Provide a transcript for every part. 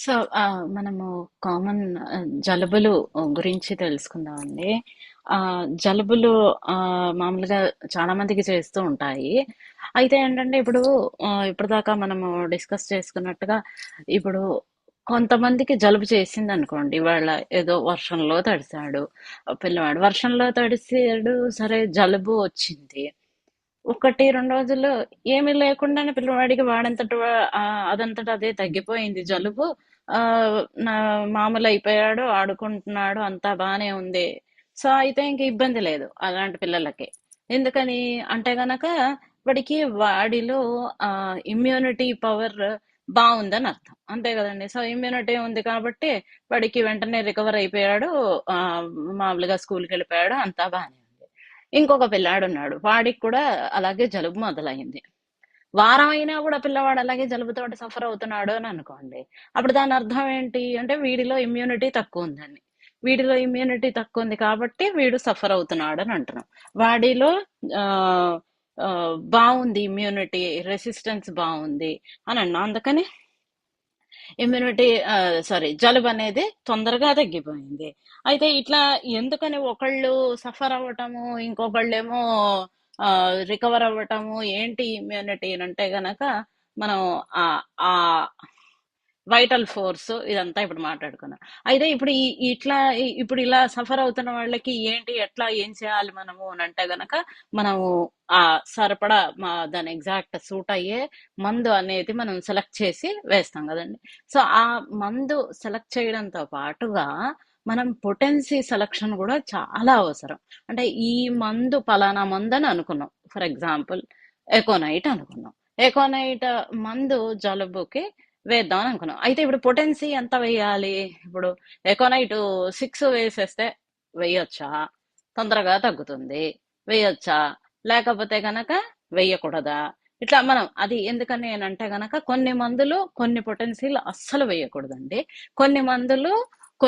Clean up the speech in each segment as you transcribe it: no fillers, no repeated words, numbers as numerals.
So, మనము common జలుబులు గురించి తెలుసుకుందామండి. జలుబులు మామూలుగా చాలా మందికి చేస్తూ ఉంటాయి. అయితే ఏంటంటే ఇప్పుడు ఇప్పటిదాకా మనము డిస్కస్ చేసుకున్నట్టుగా ఇప్పుడు కొంతమందికి జలుబు చేసిందనుకోండి. ఇవాళ ఏదో వర్షంలో తడిసాడు పిల్లవాడు. వర్షంలో తడిసాడు సరే జలుబు వచ్చింది. 1, 2 రోజులు ఏమీ లేకుండానే పిల్లవాడికి అదంతట అదే తగ్గిపోయింది జలుబు. నా మామూలయిపోయాడు, ఆడుకుంటున్నాడు, అంతా బానే ఉంది. సో, అయితే ఇంక ఇబ్బంది లేదు అలాంటి పిల్లలకి. ఎందుకని అంటే గనక వాడికి వాడిలో ఇమ్యూనిటీ పవర్ బావుందని అర్థం. అంతే గదండీ! సో, ఇమ్యూనిటీ ఉంది కాబట్టి వాడికి వెంటనే రికవర్ అయిపోయాడు. ఆహ్, మామూలుగా స్కూలుకెళ్ళిపోయాడు. అంతా బానే ఉంది. ఇంకొక పిల్లాడున్నాడు. వాడికి కూడా అలాగే జలుబు మొదలైంది. వారం అయినా గూడా పిల్లవాడు అలాగే జలుబుతోటి సఫర్ అవుతున్నాడు అని అనుకోండి. అప్పుడు దాని అర్థం ఏంటి? అంటే వీడిలో ఇమ్యూనిటీ తక్కువుందని. వీడిలో ఇమ్యూనిటీ తక్కువుంది కాబట్టి వీడు సఫర్ అవుతున్నాడు అని అంటున్నాం. వాడిలో ఆహ్, బావుంది ఇమ్యూనిటీ, రెసిస్టెన్స్ బావుంది అని అన్నాం. అందుకని ఇమ్యూనిటీ జలుబనేది తొందరగా తగ్గిపోయింది. అయితే ఇట్లా ఎందుకని ఒకళ్ళు సఫర్ అవ్వటము, ఇంకొకళ్ళేమో రికవర్ అవ్వటము, ఏంటి ఇమ్యూనిటీ అనంటే గనక మనం ఆహ్, ఆహ్, వైటల్ ఫోర్స్ ఇదంతా ఇప్పుడు మాట్లాడుకున్నాం. అయితే ఇప్పుడు ఇప్పుడు ఇలా సఫర్ అవుతున్న వాళ్ళకి ఏంటి, ఎట్లా, ఏం చేయాలి మనము అనంటే గనక మనము సరిపడా దాని ఎగ్జాక్ట్ సూట్ అయ్యే మందు అనేది మనం సెలెక్ట్ చేసి వేస్తాం కదండి. సో ఆ మందు సెలెక్ట్ చేయడంతో పాటుగా మనం పొటెన్సీ సెలక్షన్ కూడా చాలా అవసరం. అంటే ఈ మందు పలానా మందు అని అనుకున్నాం. ఫర్ ఎగ్జాంపుల్ ఎకోనైట్ అనుకున్నాం. ఎకోనైట్ మందు జలుబుకి వేద్దాం అని అనుకున్నాం. అయితే ఇప్పుడు పొటెన్సీ ఎంత వేయాలి? ఇప్పుడు ఎకోనైట్ 6 వేసేస్తే వేయొచ్చా? తొందరగా తగ్గుతుంది. వేయొచ్చా? లేకపోతే గనక వేయకూడదా? ఇట్లా మనం అది ఎందుకని అంటే గనక కొన్ని మందులు కొన్ని పొటెన్సీలు అస్సలు వేయకూడదండి. కొన్ని మందులు కొ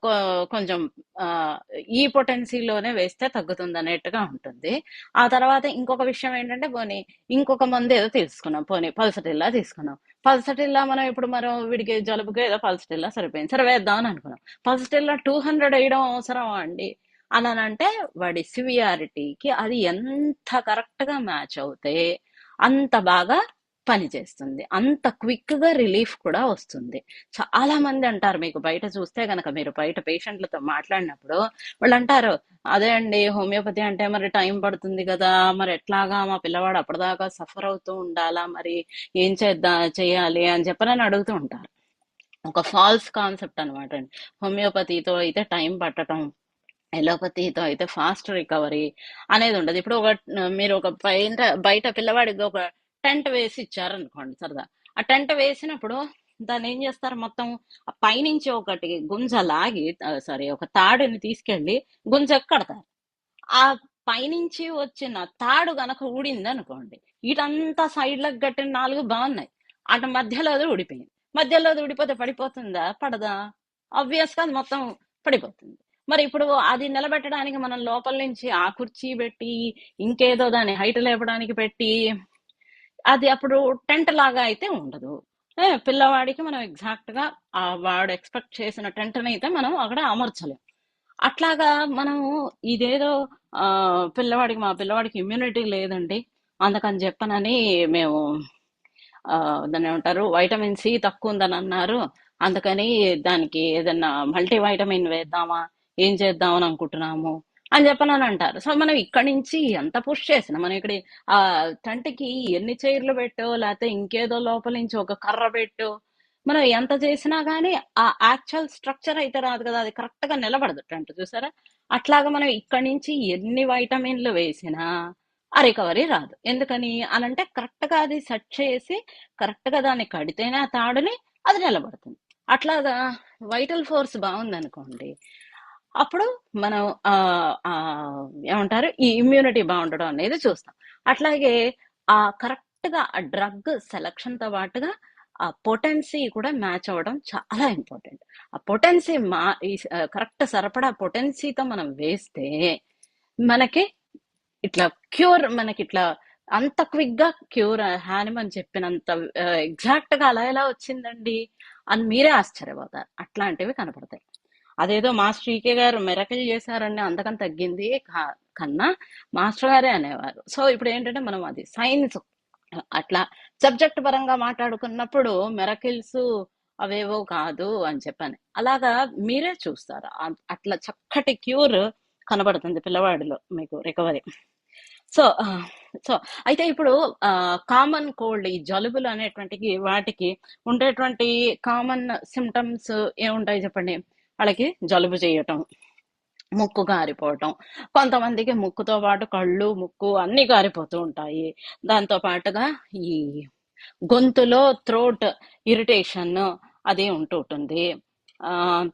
కొ కొంచెం ఆహ్, ఈ పొటెన్సీలోనే వేస్తే తగ్గుతుందనేట్టుగా ఉంటుంది. ఆ తర్వాత ఇంకొక విషయం ఏంటంటే ఇంకొక మందేదో తీసుకున్నాం. పల్సటిల్లా తీసుకున్నాం. పల్సటిల్లా మనం వీడికి జలుబుకి ఏదో పల్సటిల్లా సరిపోయింది. సరే వేద్దాం అని అనుకున్నాం. పల్సటిల్లా 200 వేయడం అవసరమా అండి? అననంటే వాడి సివియారిటీకి అది ఎంత కరెక్ట్‌గా మ్యాచ్ అవుతే అంత బాగా పనిచేస్తుంది. అంత క్విక్‌గా రిలీఫ్ కూడా వస్తుంది. చాలా మంది అంటారు మీకు బయట చూస్తే గనక మీరు బయట పేషెంట్‌లతో మాట్లాడినప్పుడు వాళ్ళంటారు, "అదే అండి హోమియోపతి అంటే మరి టైం పడుతుంది గదా! మరి ఎట్లాగా మా పిల్లవాడు అప్పటిదాకా సఫర్ అవుతూ ఉండాలా? మరి ఏం చేయాలి?" అని చెప్పనని అడుగుతూ ఉంటారు. ఒక ఫాల్స్ కాన్సెప్ట్ అనమాట అండి. హోమియోపతితో అయితే టైం పట్టటం, ఎలోపతితో అయితే ఫాస్ట్ రికవరీ అనేది ఉండదు. ఇప్పుడు మీరు ఒక బయట పిల్లవాడికి ఒక టెంట్ వేసి ఇచ్చారనుకోండి సరదా. ఆ టెంట్ వేసినప్పుడు దాన్ని ఏం చేస్తారు మొత్తం ఆ పైనుంచి ఒకటి గుంజ లాగి సారీ ఒక తాడుని తీసుకెళ్లి గుంజకు కడతారు. ఆ పైనుంచి వచ్చిన తాడు గనక ఊడింది అనుకోండి, ఇటంతా సైడ్లకు కట్టిన 4 బాగున్నాయి. అటు మధ్యలోది ఊడిపోయింది. మధ్యలోది ఊడిపోతే పడిపోతుందా? పడదా? ఆబ్వియస్ గా అది మొత్తం పడిపోతుంది. మరి ఇప్పుడు అది నిలబెట్టడానికి మనం లోపల నుంచి ఆ కుర్చీ పెట్టి, ఇంకేదో దాన్ని హైట్ లేపడానికి పెట్టి, అది అప్పుడు టెంట్ లాగా అయితే ఉండదు. పిల్లవాడికి మనం ఎగ్జాక్ట్ గా వాడు ఎక్స్పెక్ట్ చేసిన టెంట్ అయితే మనం అక్కడ అమర్చలేం. అట్లాగా మనము ఇదేదో మా పిల్లవాడికి ఇమ్యూనిటీ లేదండి అందుకని చెప్పనని మేము దాన్ని ఏమంటారు వైటమిన్ సి తక్కువ ఉందని అన్నారు. అందుకని దానికి ఏదన్నా మల్టీ వైటమిన్ వేద్దామా, ఏం చేద్దామని అనుకుంటున్నాము అని చెప్పనని అంటారు. సో మనం ఇక్కడి నుంచి ఎంత పుష్ చేసినా మనం ఇక్కడ ఆ తంటికి ఎన్ని చైర్లు పెట్టో లేకపోతే ఇంకేదో లోపల నుంచి ఒక కర్ర పెట్టో మనం ఎంత చేసినా గానీ ఆ యాక్చువల్ స్ట్రక్చర్ అయితే రాదు కదా, అది కరెక్ట్ గా నిలబడదు టెంట్ చూసారా. అట్లాగా మనం ఇక్కడి నుంచి ఎన్ని వైటమిన్లు వేసినా ఆ రికవరీ రాదు. ఎందుకని అనంటే కరెక్ట్ గా అది సెట్ చేసి కరెక్ట్ గా దాన్ని కడితేనే ఆ తాడుని అది నిలబడుతుంది. అట్లాగా వైటల్ ఫోర్స్ బాగుందనుకోండి, అప్పుడు మనం ఏమంటారు ఈ ఇమ్యూనిటీ బాగుండడం అనేది చూస్తాం. అట్లాగే కరెక్ట్ గా ఆ డ్రగ్ సెలక్షన్ తో పాటుగా ఆ పొటెన్సీ కూడా మ్యాచ్ అవ్వడం చాలా ఇంపార్టెంట్. ఆ పొటెన్సీ కరెక్ట్ సరిపడా పొటెన్సీతో మనం వేస్తే మనకి ఇట్లా మనకి ఇట్లా అంత క్విక్ గా క్యూర్ హానిమన్ చెప్పినంత ఎగ్జాక్ట్ గా అలా ఎలా వచ్చిందండి అని మీరే ఆశ్చర్యపోతారు. అట్లాంటివి కనపడతాయి. అదేదో మాస్టర్ ఈకే గారు మెరకల్ చేశారని అంతకని తగ్గింది కన్నా మాస్టర్ గారే అనేవారు. సో ఇప్పుడు ఏంటంటే మనం అది సైన్స్ అట్లా సబ్జెక్ట్ పరంగా మాట్లాడుకున్నప్పుడు మెరకిల్స్ అవేవో కాదు అని చెప్పని అలాగా మీరే చూస్తారు. అట్లా చక్కటి క్యూర్ కనబడుతుంది పిల్లవాడిలో మీకు రికవరీ. సో సో అయితే ఇప్పుడు కామన్ కోల్డ్ ఈ జలుబులు అనేటువంటికి వాటికి ఉండేటువంటి కామన్ సిమ్టమ్స్ ఏముంటాయి చెప్పండి. వాళ్ళకి జలుబు చేయటం, ముక్కు గారిపోవటం, కొంతమందికి ముక్కుతో పాటు కళ్ళు ముక్కు అన్ని గారిపోతూ ఉంటాయి. దాంతో పాటుగా ఈ గొంతులో థ్రోట్ ఇరిటేషన్ అది ఉంటూ ఉంటుంది.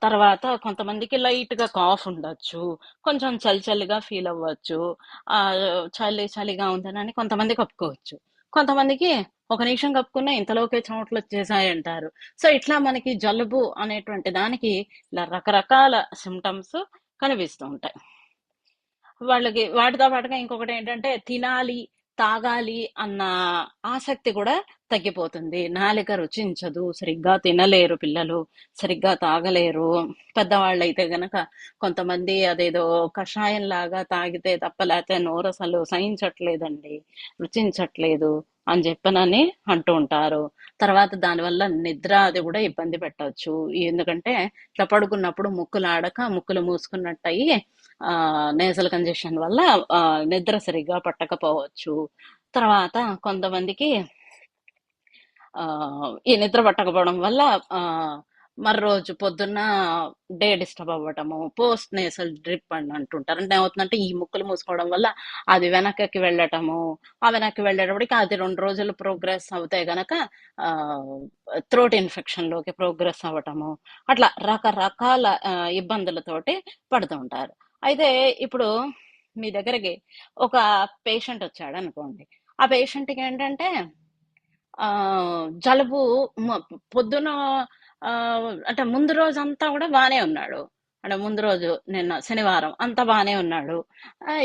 తర్వాత కొంతమందికి లైట్ గా కాఫ్ ఉండొచ్చు, కొంచెం చలి చలిగా ఫీల్ అవ్వచ్చు. ఆ చలి చలిగా ఉందనని కొంతమంది కప్పుకోవచ్చు, కొంతమందికి ఒక నిమిషం కప్పుకున్నా ఇంతలోకే చెమటలు వచ్చేసాయి అంటారు. సో ఇట్లా మనకి జలుబు అనేటువంటి దానికి ఇలా రకరకాల సిమ్టమ్స్ కనిపిస్తూ ఉంటాయి. వాళ్ళకి వాటితో పాటుగా ఇంకొకటి ఏంటంటే తినాలి తాగాలి అన్న ఆసక్తి కూడా తగ్గిపోతుంది. నాలిక రుచించదు, సరిగ్గా తినలేరు పిల్లలు, సరిగ్గా తాగలేరు. పెద్దవాళ్ళు అయితే గనక కొంతమంది అదేదో కషాయం లాగా తాగితే తప్ప లేకపోతే నోరు అసలు సహించట్లేదండి, రుచించట్లేదు అని చెప్పనని అంటూ ఉంటారు. తర్వాత దానివల్ల నిద్ర అది కూడా ఇబ్బంది పెట్టవచ్చు. ఎందుకంటే ఇట్లా పడుకున్నప్పుడు ముక్కులు ఆడక ముక్కులు మూసుకున్నట్టు అయ్యి నేజల్ కంజెషన్ వల్ల ఆ, నిద్ర సరిగ్గా పట్టకపోవచ్చు. తర్వాత కొంతమందికి ఆ ఈ నిద్ర పట్టకపోవడం వల్ల ఆ మరో రోజు పొద్దున్న డే డిస్టర్బ్ అవ్వటము, పోస్ట్ నేసల్ డ్రిప్ అని అంటుంటారు. అంటే ఏమవుతుందంటే ఈ ముక్కులు మూసుకోవడం వల్ల అది వెనకకి వెళ్ళటము, ఆ వెనక్కి వెళ్ళేటప్పటికి అది 2 రోజులు ప్రోగ్రెస్ అవుతాయి గనక ఆ థ్రోట్ ఇన్ఫెక్షన్ లోకి ప్రోగ్రెస్ అవ్వటము, అట్లా రకరకాల ఇబ్బందులతోటి పడుతూ ఉంటారు. అయితే ఇప్పుడు మీ దగ్గరికి ఒక పేషెంట్ వచ్చాడు అనుకోండి. ఆ పేషెంట్కి ఏంటంటే ఆ జలుబు పొద్దున ఆ, అంటే ముందు రోజు అంతా కూడా బానే ఉన్నాడు. అంటే ముందు రోజు నిన్న శనివారం అంతా బానే ఉన్నాడు.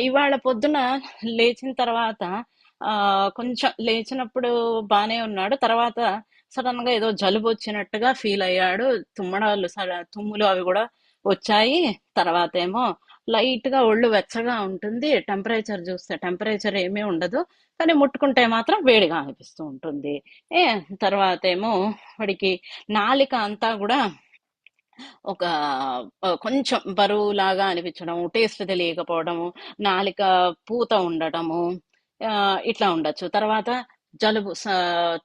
ఇవాళ పొద్దున లేచిన తర్వాత ఆ కొంచెం లేచినప్పుడు బానే ఉన్నాడు. తర్వాత సడన్ గా ఏదో జలుబు వచ్చినట్టుగా ఫీల్ అయ్యాడు. తుమ్మడాలు తుమ్ములు అవి కూడా వచ్చాయి. తర్వాత ఏమో లైట్ గా ఒళ్ళు వెచ్చగా ఉంటుంది. టెంపరేచర్ చూస్తే టెంపరేచర్ ఏమీ ఉండదు, కానీ ముట్టుకుంటే మాత్రం వేడిగా అనిపిస్తూ ఉంటుంది. ఏ తర్వాత ఏమో వాడికి నాలిక అంతా కూడా ఒక కొంచెం బరువులాగా అనిపించడం, టేస్ట్ తెలియకపోవడము, నాలిక పూత ఉండటము, ఇట్లా ఉండొచ్చు. తర్వాత జలుబు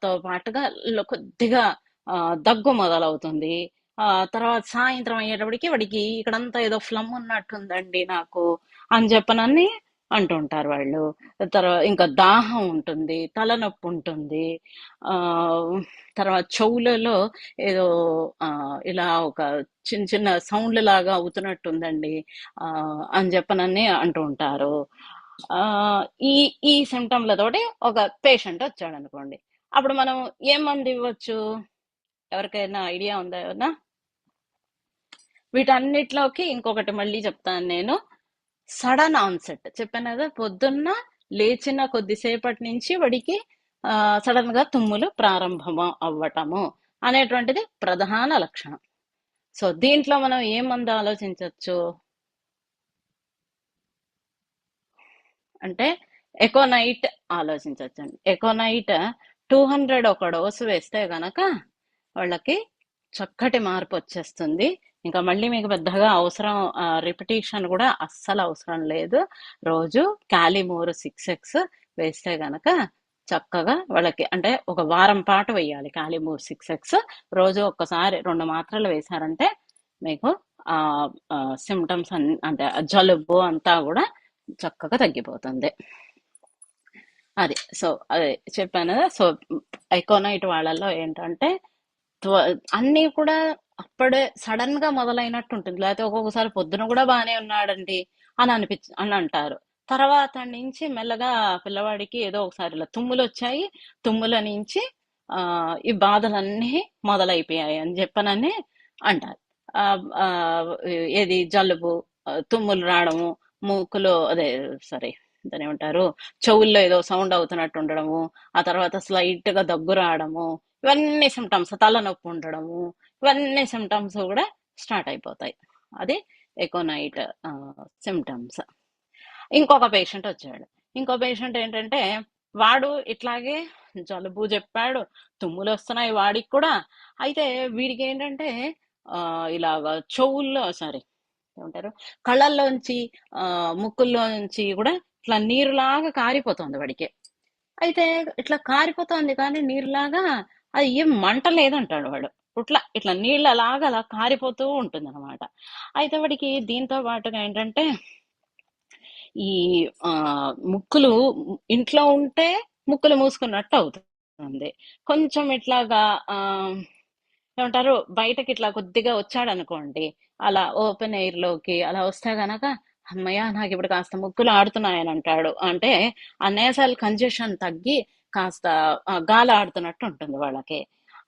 తో పాటుగా కొద్దిగా ఆ, దగ్గు మొదలవుతుంది. ఆ తర్వాత సాయంత్రం అయ్యేటప్పటికి వాడికి ఇక్కడంతా ఏదో ఫ్లమ్ ఉన్నట్టుందండి నాకు అని చెప్పనని అంటుంటారు వాళ్ళు. తర్వాత ఇంకా దాహం ఉంటుంది, తలనొప్పి ఉంటుంది. ఆ తర్వాత చెవులలో ఏదో ఆ ఇలా ఒక చిన్న చిన్న సౌండ్లు లాగా అవుతున్నట్టుందండి ఆ అని చెప్పనని అంటూ ఉంటారు. ఆ ఈ ఈ సిమ్టమ్లతోటి ఒక పేషెంట్ వచ్చాడు అనుకోండి. అప్పుడు మనం ఏం మందు ఇవ్వచ్చు? ఎవరికైనా ఐడియా ఉందా ఏమన్నా? వీటన్నిటిలోకి ఇంకొకటి మళ్ళీ చెప్తాను నేను. సడన్ ఆన్సెట్ చెప్పాను కదా, పొద్దున్న లేచిన కొద్దిసేపటి నుంచి వాడికి సడన్ గా తుమ్ములు ప్రారంభం అవ్వటము అనేటువంటిది ప్రధాన లక్షణం. సో దీంట్లో మనం ఏం మందు ఆలోచించవచ్చు అంటే ఎకోనైట్ ఆలోచించవచ్చండి. ఎకోనైట్ 200 ఒక డోసు వేస్తే గనక వాళ్ళకి చక్కటి మార్పు వచ్చేస్తుంది. ఇంకా మళ్ళీ మీకు పెద్దగా అవసరం రిపిటేషన్ కూడా అస్సలు అవసరం లేదు. రోజు క్యాలిమోర్ 6x వేస్తే గనక చక్కగా వాళ్ళకి అంటే ఒక వారం పాటు వేయాలి క్యాలిమోర్ 6x. రోజు ఒక్కసారి 2 మాత్రలు వేశారంటే మీకు ఆ సిమ్టమ్స్ అంటే జలుబు అంతా కూడా చక్కగా తగ్గిపోతుంది. అది సో అదే చెప్పాను కదా. సో ఎకోనైట్ వాళ్ళల్లో ఏంటంటే అన్నీ కూడా అప్పుడే సడన్ గా మొదలైనట్టు ఉంటుంది. లేకపోతే ఒక్కొక్కసారి పొద్దున కూడా బాగానే ఉన్నాడండి అని అంటారు. తర్వాత నుంచి మెల్లగా పిల్లవాడికి ఏదో ఒకసారి ఇలా తుమ్ములు వచ్చాయి, తుమ్ముల నుంచి ఆ ఈ బాధలన్నీ మొదలైపోయాయి అని చెప్పనని అంటారు. ఆ ఆ, ఏది జలుబు, తుమ్ములు రావడము, మూకులో అదే సారీ దానేమంటారు, చెవుల్లో ఏదో సౌండ్ అవుతున్నట్టు ఉండడము, ఆ తర్వాత స్లైట్‌గా దగ్గు రావడము, ఇవన్నీ సిమ్టమ్స్, తలనొప్పి ఉండడము, ఇవన్నీ సిమ్టమ్స్ కూడా స్టార్ట్ అయిపోతాయి. అది ఎకోనైట్ సిమ్టమ్స్. ఇంకొక పేషెంట్ వచ్చాడు. ఇంకో పేషెంట్ ఏంటంటే, వాడు ఇట్లాగే జలుబు చెప్పాడు, తుమ్ములు వస్తున్నాయి వాడికి కూడా. అయితే వీడికి ఏంటంటే ఇలాగ చెవుల్లో, సారీ, ఏమంటారు, కళ్ళల్లోంచి ముక్కుల్లోంచి కూడా ఇట్లా నీరులాగా కారిపోతుంది వాడికి. అయితే ఇట్లా కారిపోతోంది కానీ నీరులాగా, అది ఏం మంట లేదంటాడు వాడు. ఇట్లా ఇట్లా నీళ్ళలాగా అలా కారిపోతూ ఉంటుందన్నమాట. అయితే వాడికి దీంతో పాటుగా ఏంటంటే, ఈ ముక్కులు ఇంట్లో ఉంటే ముక్కులు మూసుకున్నట్టు అవుతుంది. కొంచెం ఇట్లాగా ఆ ఏమంటారు, బయటకి ఇట్లా కొద్దిగా వచ్చాడనుకోండి, అలా ఓపెన్ ఎయిర్ లోకి అలా వస్తే గనక, అమ్మయ్య నాకు ఇప్పుడు కాస్త ముక్కులు ఆడుతున్నాయని అంటాడు. అంటే ఆ నేసల్ కంజెషన్ తగ్గి కాస్త గాలి ఆడుతున్నట్టు ఉంటుంది వాళ్ళకి.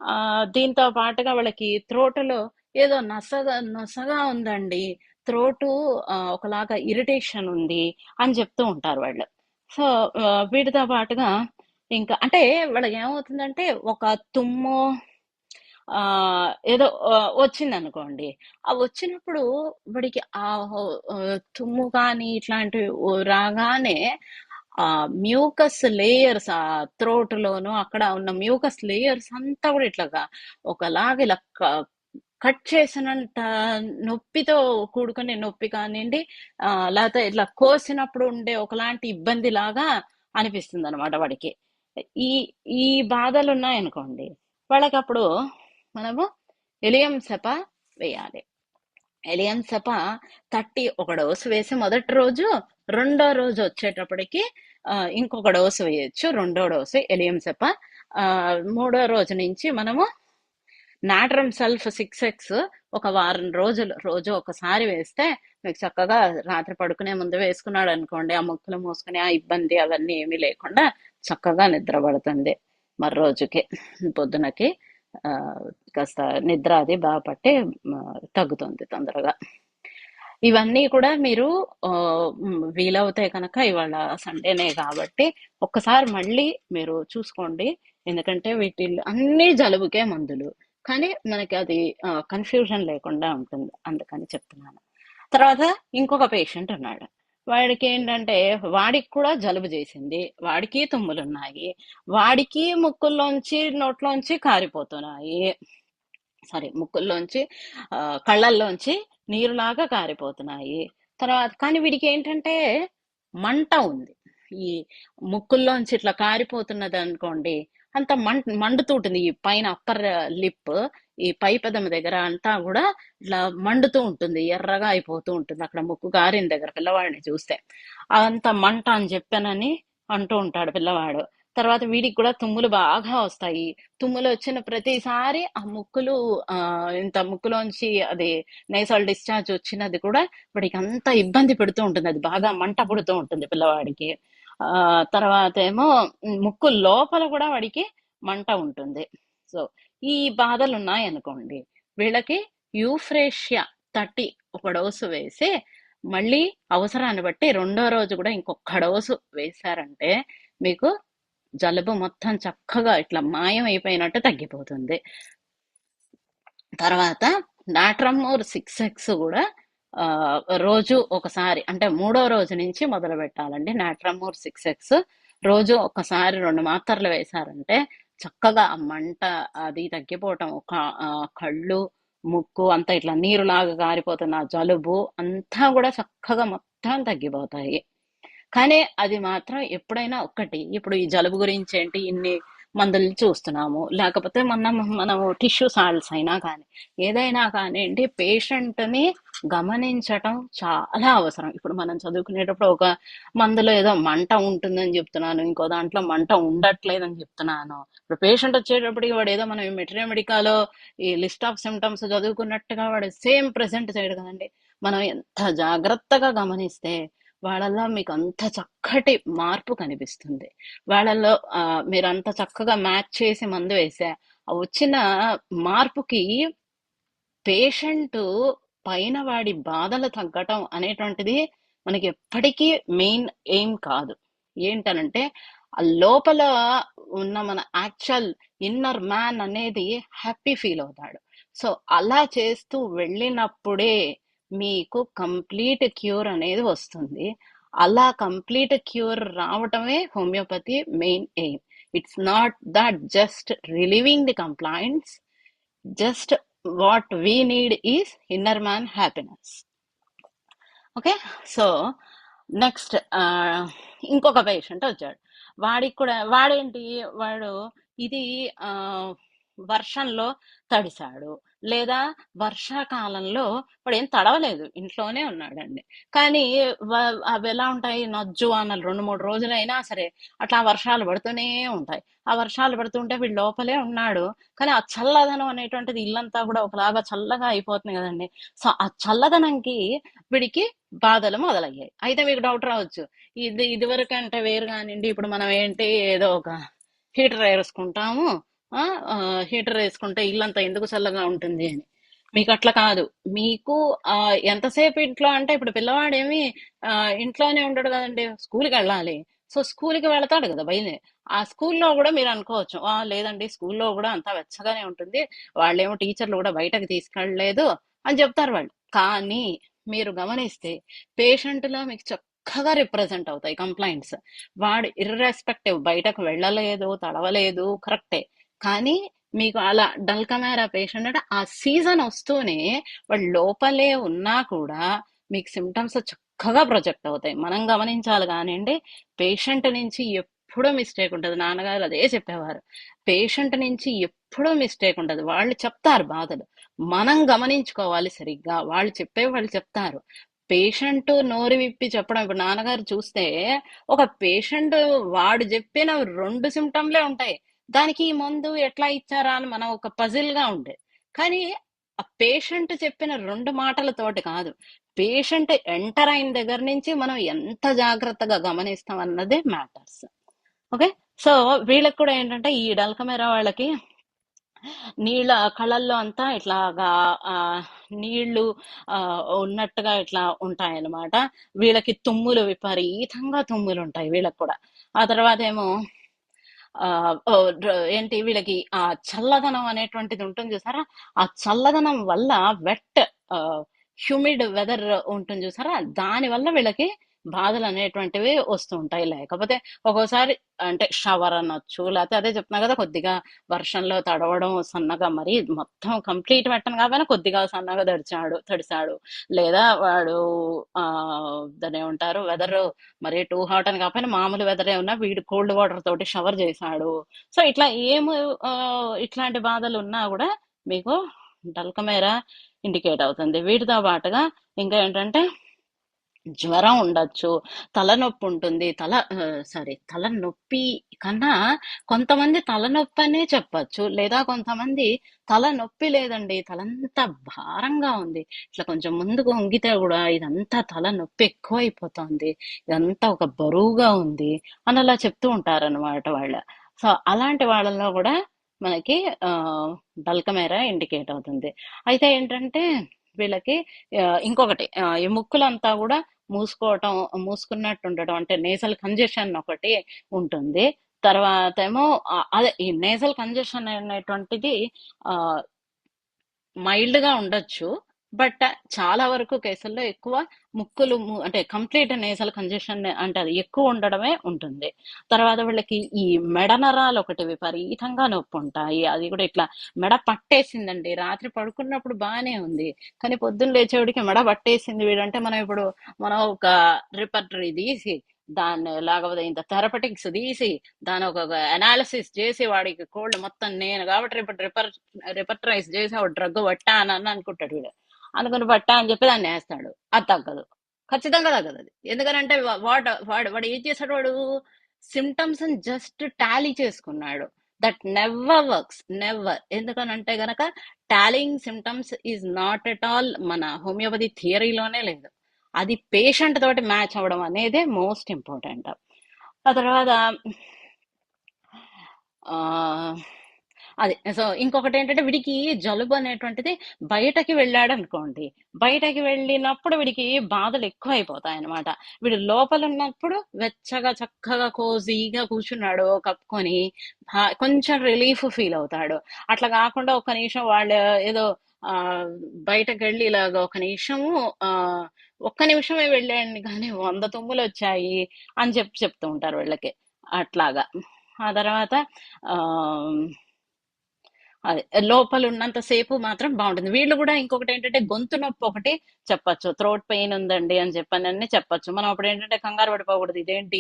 ఆ దీంతో పాటుగా వాళ్ళకి త్రోటులో ఏదో నసగా నొసగా ఉందండి, త్రోటు ఒకలాగా ఇరిటేషన్ ఉంది అని చెప్తూ ఉంటారు వాళ్ళు. సో వీటితో పాటుగా ఇంకా అంటే వాళ్ళకి ఏమవుతుందంటే, ఒక తుమ్ము ఆ ఏదో వచ్చిందనుకోండి, ఆ వచ్చినప్పుడు వాడికి తుమ్ము కానీ ఇట్లాంటివి రాగానే ఆ మ్యూకస్ లేయర్స్, ఆ థ్రోట్ లోను అక్కడ ఉన్న మ్యూకస్ లేయర్స్ అంతా కూడా ఇట్లాగా ఒకలాగా ఇలా కట్ చేసినంత నొప్పితో కూడుకునే నొప్పి కానివ్వండి, లేకపోతే ఇట్లా కోసినప్పుడు ఉండే ఒకలాంటి ఇబ్బంది లాగా అనిపిస్తుంది అనమాట వాడికి. ఈ ఈ బాధలు ఉన్నాయనుకోండి, వాళ్ళకి అప్పుడు మనము ఎలియం సెప వేయాలి. ఎలియం సెప 30 ఒక డోసు వేసి మొదటి రోజు, రెండో రోజు వచ్చేటప్పటికి ఇంకొక డోసు వేయొచ్చు, రెండో డోసు ఎలియం సెప. మూడో రోజు నుంచి మనము నాట్రమ్ సెల్ఫ్ 6x ఒక వారం రోజులు రోజు ఒకసారి వేస్తే, మీకు చక్కగా రాత్రి పడుకునే ముందు వేసుకున్నాడు అనుకోండి, ఆ ముక్కులు మూసుకుని ఆ ఇబ్బంది అవన్నీ ఏమీ లేకుండా చక్కగా నిద్ర పడుతుంది. మరి రోజుకి పొద్దునకి ఆ, కాస్త నిద్ర అది బాగా పట్టి తగ్గుతుంది తొందరగా. ఇవన్నీ కూడా మీరు వీలవుతే కనుక, ఇవాళ సండేనే కాబట్టి ఒక్కసారి మళ్ళీ మీరు చూసుకోండి. ఎందుకంటే వీటి అన్ని జలుబుకే మందులు, కానీ మనకి అది కన్ఫ్యూజన్ లేకుండా ఉంటుంది, అందుకని చెప్తున్నాను. తర్వాత ఇంకొక పేషెంట్ ఉన్నాడు. వాడికి ఏంటంటే, వాడికి కూడా జలుబు చేసింది, వాడికి తుమ్ములున్నాయి, వాడికి ముక్కుల్లోంచి నోట్లోంచి కారిపోతున్నాయి, సారీ ముక్కుల్లోంచి కళ్ళల్లోంచి నీరులాగా కారిపోతున్నాయి. తర్వాత కానీ వీడికి ఏంటంటే మంట ఉంది. ఈ ముక్కుల్లోంచి ఇట్లా కారిపోతున్నది అనుకోండి, అంత మండుతూ ఉంటుంది. ఈ పైన అప్పర్ లిప్, ఈ పై పెదం దగ్గర అంతా కూడా ఇట్లా మండుతూ ఉంటుంది, ఎర్రగా అయిపోతూ ఉంటుంది అక్కడ ముక్కు కారిన దగ్గర పిల్లవాడిని చూస్తే. అంత మంట అని చెప్పానని అంటూ ఉంటాడు పిల్లవాడు. తర్వాత వీడికి కూడా తుమ్ములు బాగా వస్తాయి. తుమ్ములు వచ్చిన ప్రతిసారి ఆ ముక్కులు ఇంత ముక్కులోంచి అది నేసల్ డిశ్చార్జ్ వచ్చినది కూడా వాడికి అంత ఇబ్బంది పెడుతూ ఉంటుంది, అది బాగా మంట పుడుతూ ఉంటుంది పిల్లవాడికి. ఆ తర్వాత ఏమో ముక్కు లోపల కూడా వాడికి మంట ఉంటుంది. సో ఈ బాధలు ఉన్నాయనుకోండి, వీళ్ళకి యూఫ్రేషియా 30 ఒక డోసు వేసి, మళ్ళీ అవసరాన్ని బట్టి రెండో రోజు కూడా ఇంకొక డోసు వేశారంటే మీకు జలుబు మొత్తం చక్కగా ఇట్లా మాయం అయిపోయినట్టు తగ్గిపోతుంది. తర్వాత నాట్రమోర్ 6x కూడా ఆ, రోజు ఒకసారి, అంటే మూడో రోజు నుంచి మొదలు పెట్టాలండి. నాట్రమోర్ 6x రోజు ఒకసారి 2 మాత్రలు వేశారంటే చక్కగా ఆ మంట అది తగ్గిపోవటం, కళ్ళు ముక్కు అంతా ఇట్లా నీరులాగా కారిపోతున్న ఆ జలుబు అంతా కూడా చక్కగా మొత్తం తగ్గిపోతాయి. కానీ అది మాత్రం ఎప్పుడైనా ఒక్కటి, ఇప్పుడు ఈ జలుబు గురించి ఏంటి ఇన్ని మందులు చూస్తున్నాము, లేకపోతే మనము టిష్యూ సాల్ట్స్ అయినా కానీ ఏదైనా కానివ్వండి, పేషెంట్ని గమనించటం చాలా అవసరం. ఇప్పుడు మనం చదువుకునేటప్పుడు ఒక మందులో ఏదో మంట ఉంటుందని చెప్తున్నాను, ఇంకో దాంట్లో మంట ఉండట్లేదని చెప్తున్నాను. ఇప్పుడు పేషెంట్ వచ్చేటప్పటికి వాడు ఏదో మనం మెడికాలో ఈ లిస్ట్ ఆఫ్ సిమ్టమ్స్ చదువుకున్నట్టుగా వాడు సేమ్ ప్రెసెంట్ చేయడు కదండి. మనం ఎంత జాగ్రత్తగా గమనిస్తే వాళ్ళల్లో మీకు అంత చక్కటి మార్పు కనిపిస్తుంది. వాళ్ళల్లో మీరు అంత చక్కగా మ్యాచ్ చేసి మందు వేసా, ఆ వచ్చిన మార్పుకి పేషెంట్ పైన వాడి బాధలు తగ్గటం అనేటువంటిది మనకి ఎప్పటికీ మెయిన్ ఎయిమ్ కాదు. ఏంటనంటే ఆ లోపల ఉన్న మన యాక్చువల్ ఇన్నర్ మ్యాన్ అనేది హ్యాపీ ఫీల్ అవుతాడు. సో అలా చేస్తూ వెళ్ళినప్పుడే మీకు కంప్లీట్ క్యూర్ అనేది వస్తుంది. అలా కంప్లీట్ క్యూర్ రావటమే homeopathy main aim. It's not that just relieving the complaints, just what we need is inner man happiness. Okay. So next ఇంకొక పేషెంట్ వచ్చాడు. వాడికి కూడా వాడేంటి, వాడు ఇది ఆ, వర్షంలో తడిశాడు, లేదా వర్షాకాలంలో వాడు ఏం తడవలేదు, ఇంట్లోనే ఉన్నాడండి. కానీ అవి ఎలా ఉంటాయి, నజ్జు అన్నలు 2-3 రోజులైనా సరే అట్లా వర్షాలు పడుతూనే ఉంటాయి. ఆ వర్షాలు పడుతుంటే వీడు లోపలే ఉన్నాడు, కానీ ఆ చల్లదనం అనేటువంటిది ఇల్లంతా కూడా ఒకలాగా చల్లగా అయిపోతుంది కదండి. సో ఆ చల్లదనంకి వీడికి బాధలు మొదలయ్యాయి. అయితే మీకు డౌట్ రావచ్చు, ఇదివరకు అంటే వేరు కానివ్వండి, ఇప్పుడు మనం ఏంటి ఏదో ఒక హీటర్ వేసుకుంటాము, ఆ హీటర్ వేసుకుంటే ఇల్లంతా ఎందుకు చల్లగా ఉంటుంది అని. మీకు అట్లా కాదు. మీకు ఎంతసేపు ఇంట్లో అంటే, ఇప్పుడు పిల్లవాడేమి ఆ, ఇంట్లోనే ఉండడు కదండి, స్కూల్కి వెళ్ళాలి. సో స్కూల్కి వెళతాడు కదా బయలుదేరి. ఆ స్కూల్లో కూడా మీరు అనుకోవచ్చు, లేదండి స్కూల్లో కూడా అంతా వెచ్చగానే ఉంటుంది, వాళ్ళేమో టీచర్లు కూడా బయటకు తీసుకెళ్ళలేదు అని చెప్తారు వాళ్ళు. కానీ మీరు గమనిస్తే పేషెంట్లో మీకు చక్కగా రిప్రజెంట్ అవుతాయి కంప్లైంట్స్. వాడు ఇర్రెస్పెక్టివ్, బయటకు వెళ్ళలేదు, తడవలేదు, కరెక్టే. కానీ మీకు అలా డల్కమేరా పేషెంట్ అంటే ఆ సీజన్ వస్తూనే వాడు లోపలే ఉన్నా కూడా మీకు సిమ్టమ్స్ చక్కగా ప్రొజెక్ట్ అవుతాయి. మనం గమనించాలి కానివ్వండి, పేషెంట్ నుంచి ఎప్పుడూ మిస్టేక్ ఉంటుంది. నాన్నగారు అదే చెప్పేవారు, పేషెంట్ నుంచి ఎప్పుడూ మిస్టేక్ ఉంటుంది. వాళ్ళు చెప్తారు బాధలు, మనం గమనించుకోవాలి సరిగ్గా. వాళ్ళు చెప్తారు. పేషెంట్ నోరు విప్పి చెప్పడం, ఇప్పుడు నాన్నగారు చూస్తే ఒక పేషెంట్ వాడు చెప్పిన 2 సిమ్టమ్లే ఉంటాయి, దానికి ఈ మందు ఎట్లా ఇచ్చారా అని మనం ఒక పజిల్ గా ఉండేది. కానీ ఆ పేషెంట్ చెప్పిన 2 మాటలతోటి కాదు, పేషెంట్ ఎంటర్ అయిన దగ్గర నుంచి మనం ఎంత జాగ్రత్తగా గమనిస్తాం అన్నదే మ్యాటర్స్. ఓకే. సో వీళ్ళకి కూడా ఏంటంటే, ఈ డల్కమెరా వాళ్ళకి నీళ్ళ కళ్ళల్లో అంతా ఇట్లాగా ఆ నీళ్లు ఆ ఉన్నట్టుగా ఇట్లా ఉంటాయన్నమాట. వీళ్ళకి తుమ్ములు, విపరీతంగా తుమ్ములు ఉంటాయి వీళ్ళకి కూడా. ఆ తర్వాత ఏమో ఆ ఏంటి, వీళ్ళకి ఆ చల్లదనం అనేటువంటిది ఉంటుంది చూసారా, ఆ చల్లదనం వల్ల వెట్ హ్యూమిడ్ వెదర్ ఉంటుంది చూసారా, దాని వల్ల వీళ్ళకి బాధలు అనేటువంటివి వస్తూ ఉంటాయి. లేకపోతే ఒక్కోసారి అంటే షవర్ అనొచ్చు, లేకపోతే అదే చెప్తున్నా కదా, కొద్దిగా వర్షంలో తడవడం, సన్నగా మరి మొత్తం కంప్లీట్ పెట్టను కాబట్టి కొద్దిగా సన్నగా తడిచాడు, లేదా వాడు ఆ దాన్ని ఏమంటారు, వెదర్ మరి టూ హాట్ అని కాకపోయినా మామూలు వెదర్ ఉన్నా వీడు కోల్డ్ వాటర్ తోటి షవర్ చేశాడు. సో ఇట్లా ఆ, ఇట్లాంటి బాధలు ఉన్నా కూడా మీకు డల్కమేరా ఇండికేట్ అవుతుంది. వీటితో పాటుగా ఇంకా ఏంటంటే, జ్వరం ఉండొచ్చు, తలనొప్పి ఉంటుంది. తలనొప్పి కన్నా కొంతమంది తలనొప్పి అనే చెప్పచ్చు, లేదా కొంతమంది తలనొప్పి లేదండి, తలంతా భారంగా ఉంది, ఇట్లా కొంచెం ముందుకు వంగితే కూడా ఇదంతా తలనొప్పి ఎక్కువ అయిపోతుంది, ఇదంతా ఒక బరువుగా ఉంది అని అలా చెప్తూ ఉంటారన్నమాట వాళ్ళు. సో అలాంటి వాళ్ళలో కూడా మనకి ఆ డల్కమేరా ఇండికేట్ అవుతుంది. అయితే ఏంటంటే వీళ్ళకి ఇంకొకటి, ఈ ముక్కులంతా కూడా మూసుకున్నట్టు ఉండటం, అంటే నేసల్ కంజెషన్ ఒకటి ఉంటుంది. తర్వాత ఏమో అదే ఈ నేసల్ కంజెషన్ అనేటువంటిది ఆ మైల్డ్ గా ఉండొచ్చు, బట్ చాలా వరకు కేసుల్లో ఎక్కువ అంటే కంప్లీట్ నేసల్ కంజెషన్ అంటే అది ఎక్కువ ఉండడమే ఉంటుంది. తర్వాత వీళ్ళకి ఈ మెడ నరాలు ఒకటి విపరీతంగా నొప్పి ఉంటాయి. అది కూడా ఇట్లా మెడ పట్టేసిందండి, రాత్రి పడుకున్నప్పుడు బాగానే ఉంది, కానీ పొద్దున్న లేచేవాడికి మెడ పట్టేసింది వీడంటే, మనం ఒక రిపర్టరీ తీసి దాన్ని లేకపోతే ఇంత థెరపటిక్స్ తీసి దాని ఒక అనాలిసిస్ చేసి వాడికి కోల్డ్ మొత్తం నేను కాబట్టి రిపర్టరైజ్ చేసి ఒక డ్రగ్ పట్టా అని అనుకుంటాడు వీడు. అనుకుని పట్టా అని చెప్పి దాన్ని వేస్తాడు, అది తగ్గదు, ఖచ్చితంగా తగ్గదు అది. ఎందుకనంటే వాడు ఏం చేశాడు, వాడు సిమ్టమ్స్ జస్ట్ టాలీ చేసుకున్నాడు. That never works, never. ఎందుకనంటే గనక tallying symptoms is not at all మన హోమియోపతి థియరీలోనే లేదు. అది పేషెంట్ తోటి మ్యాచ్ అవ్వడం అనేది మోస్ట్ ఇంపార్టెంట్. ఆ తర్వాత ఆ అది. సో, ఇంకొకటేంటంటే వీడికి జలుబు అనేటువంటిది బయటకి వెళ్ళాడనుకోండి. బయటకి వెళ్ళినప్పుడు వీడికి బాధలెక్కువైపోతాయనమాట. వీడు లోపలున్నప్పుడు వెచ్చగా, చక్కగా, కోజీగా కూర్చున్నాడు కప్పుకొని, కొంచెం రిలీఫ్ ఫీలవుతాడు. అట్లా గాకుండా ఒక్క నిమిషం వాళ్ళు ఏదో ఆహ్, బయటకెళ్ళి ఇలాగ ఒక నిమిషము ఒక్క నిమిషమే వెళ్ళాను గానీ 100 తుమ్ములొచ్చాయి అని చెప్తూ ఉంటారు వీళ్ళకి. అట్లాగా. ఆ తర్వాత ఆహ్ అదే. లోపల ఉన్నంత సేపు మాత్రం బావుంటుంది. వీళ్ళు గూడా ఇంకొకటేంటంటే గొంతు నొప్పి ఒకటి చెప్పచ్చు. థ్రోట్ పెయిన్ ఉందండి అని చెప్పనని చెప్పచ్చు. మనం అప్పుడేంటంటే కంగారు పడిపోకూడదు. ఇదేంటి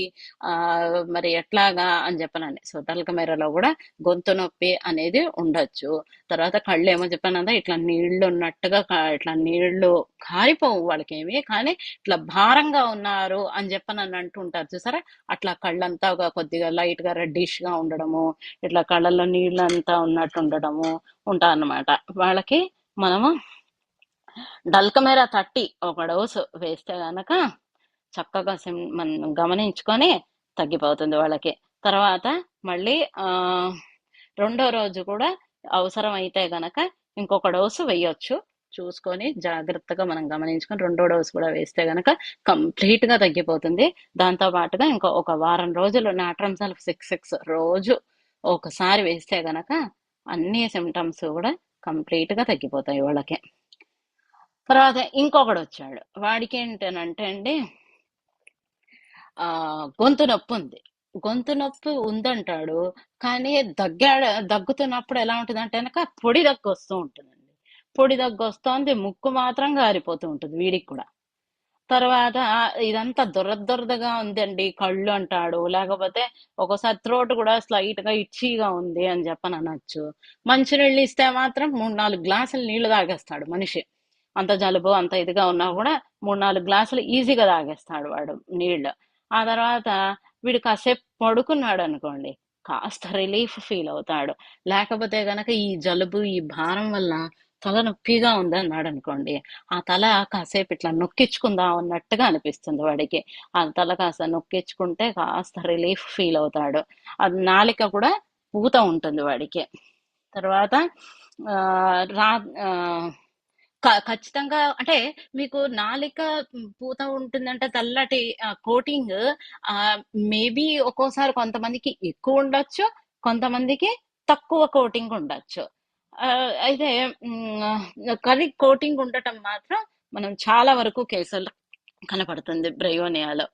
మరి ఎట్లాగా అని చెప్పనని. సో, తలకమేరలో గూడా గొంతు నొప్పి అనేది ఉండొచ్చు. తర్వాత కళ్ళేమో చెప్పాను కదా! ఇట్లా నీళ్లున్నట్టుగా ఇట్లా నీళ్లు కారిపోవు వాళ్ళకేమి. కానీ ఇట్లా భారంగా ఉన్నారు అని చెప్పనని అంటుంటారు చూసారా? అట్లా కళ్ళంతా కొద్దిగా లైట్‌గా రెడ్డిష్‌గా ఉండడము, ఇట్లా కళ్ళల్లో నీళ్ళంతా ఉన్నట్టు ఉండడము ఉంటాయన్నమాట. వాళ్ళకి మనము డల్కమేరా తట్టి ఒక డోసు వేస్తే గనక చక్కగా మనం గమనించుకొని తగ్గిపోతుంది వాళ్ళకి. తర్వాత మళ్ళీ రెండో రోజు కూడా అవసరమైతే గనక ఇంకొక డోసు వేయొచ్చు. చూసుకొని జాగ్రత్తగా మనం గమనించుకొని రెండో డోసు కూడా వేస్తే గనక కంప్లీట్ గా తగ్గిపోతుంది. దాంతో పాటుగా ఒక వారం రోజులు నాట్రంసల్ 6 రోజు ఒకసారి వేస్తే గనక అన్ని సిమ్టమ్స్ కూడా కంప్లీట్ గా తగ్గిపోతాయి వాళ్ళకి. తర్వాత ఇంకొకడు వచ్చాడు. వాడికి ఏంటనంటే అండి గొంతు నొప్పి ఉంది. గొంతు నొప్పి ఉందంటాడు. కానీ దగ్గుతున్నప్పుడు ఎలా ఉంటుందంటే గనక పొడి దగ్గు వస్తూ ఉంటుందండి. పొడి దగ్గు వస్తోంది. ముక్కు మాత్రం గారిపోతూ ఉంటుంది వీడికి కూడా. తర్వాత ఇదంతా దురదగా ఉందండి కళ్ళు అంటాడు. లేకపోతే ఒక్కోసారి థ్రోట్ కూడా స్లైట్ గా ఇచ్చీగా ఉంది అని చెప్పని అనొచ్చు. మంచినీళ్ళు ఇస్తే మాత్రం 3-4 గ్లాసులు నీళ్లు తాగేస్తాడు మనిషి. అంత జలుబు అంత ఇదిగా ఉన్నా కూడా 3-4 గ్లాసులు ఈజీగా తాగేస్తాడు వాడు నీళ్లు. ఆ తర్వాత వీడు కాసేపు పడుకున్నాడు అనుకోండి, కాస్త రిలీఫ్ ఫీల్ అవుతాడు. లేకపోతే గనక ఈ జలుబు ఈ భారం వల్ల తల నొప్పిగా ఉందన్నాడు అనుకోండి, ఆ తల కాసేపు ఇట్లా నొక్కించుకుందాం అన్నట్టుగా అనిపిస్తుంది వాడికి. ఆ తల కాస్త నొక్కించుకుంటే కాస్త రిలీఫ్ ఫీల్ అవుతాడు. అది నాలిక కూడా పూత ఉంటుంది వాడికి. తర్వాత ఆ, రా ఆ, ఖచ్చితంగా అంటే మీకు నాలిక పూత ఉంటుందంటే తెల్లటి కోటింగ్ మేబీ ఒక్కోసారి కొంతమందికి ఎక్కువ ఉండొచ్చు, కొంతమందికి తక్కువ కోటింగ్ ఉండొచ్చు. అయితే కర్రీ కోటింగ్ ఉండటం మాత్రం మనం చాలా వరకు కేసులు కనపడుతుంది బ్రయోనియాలో.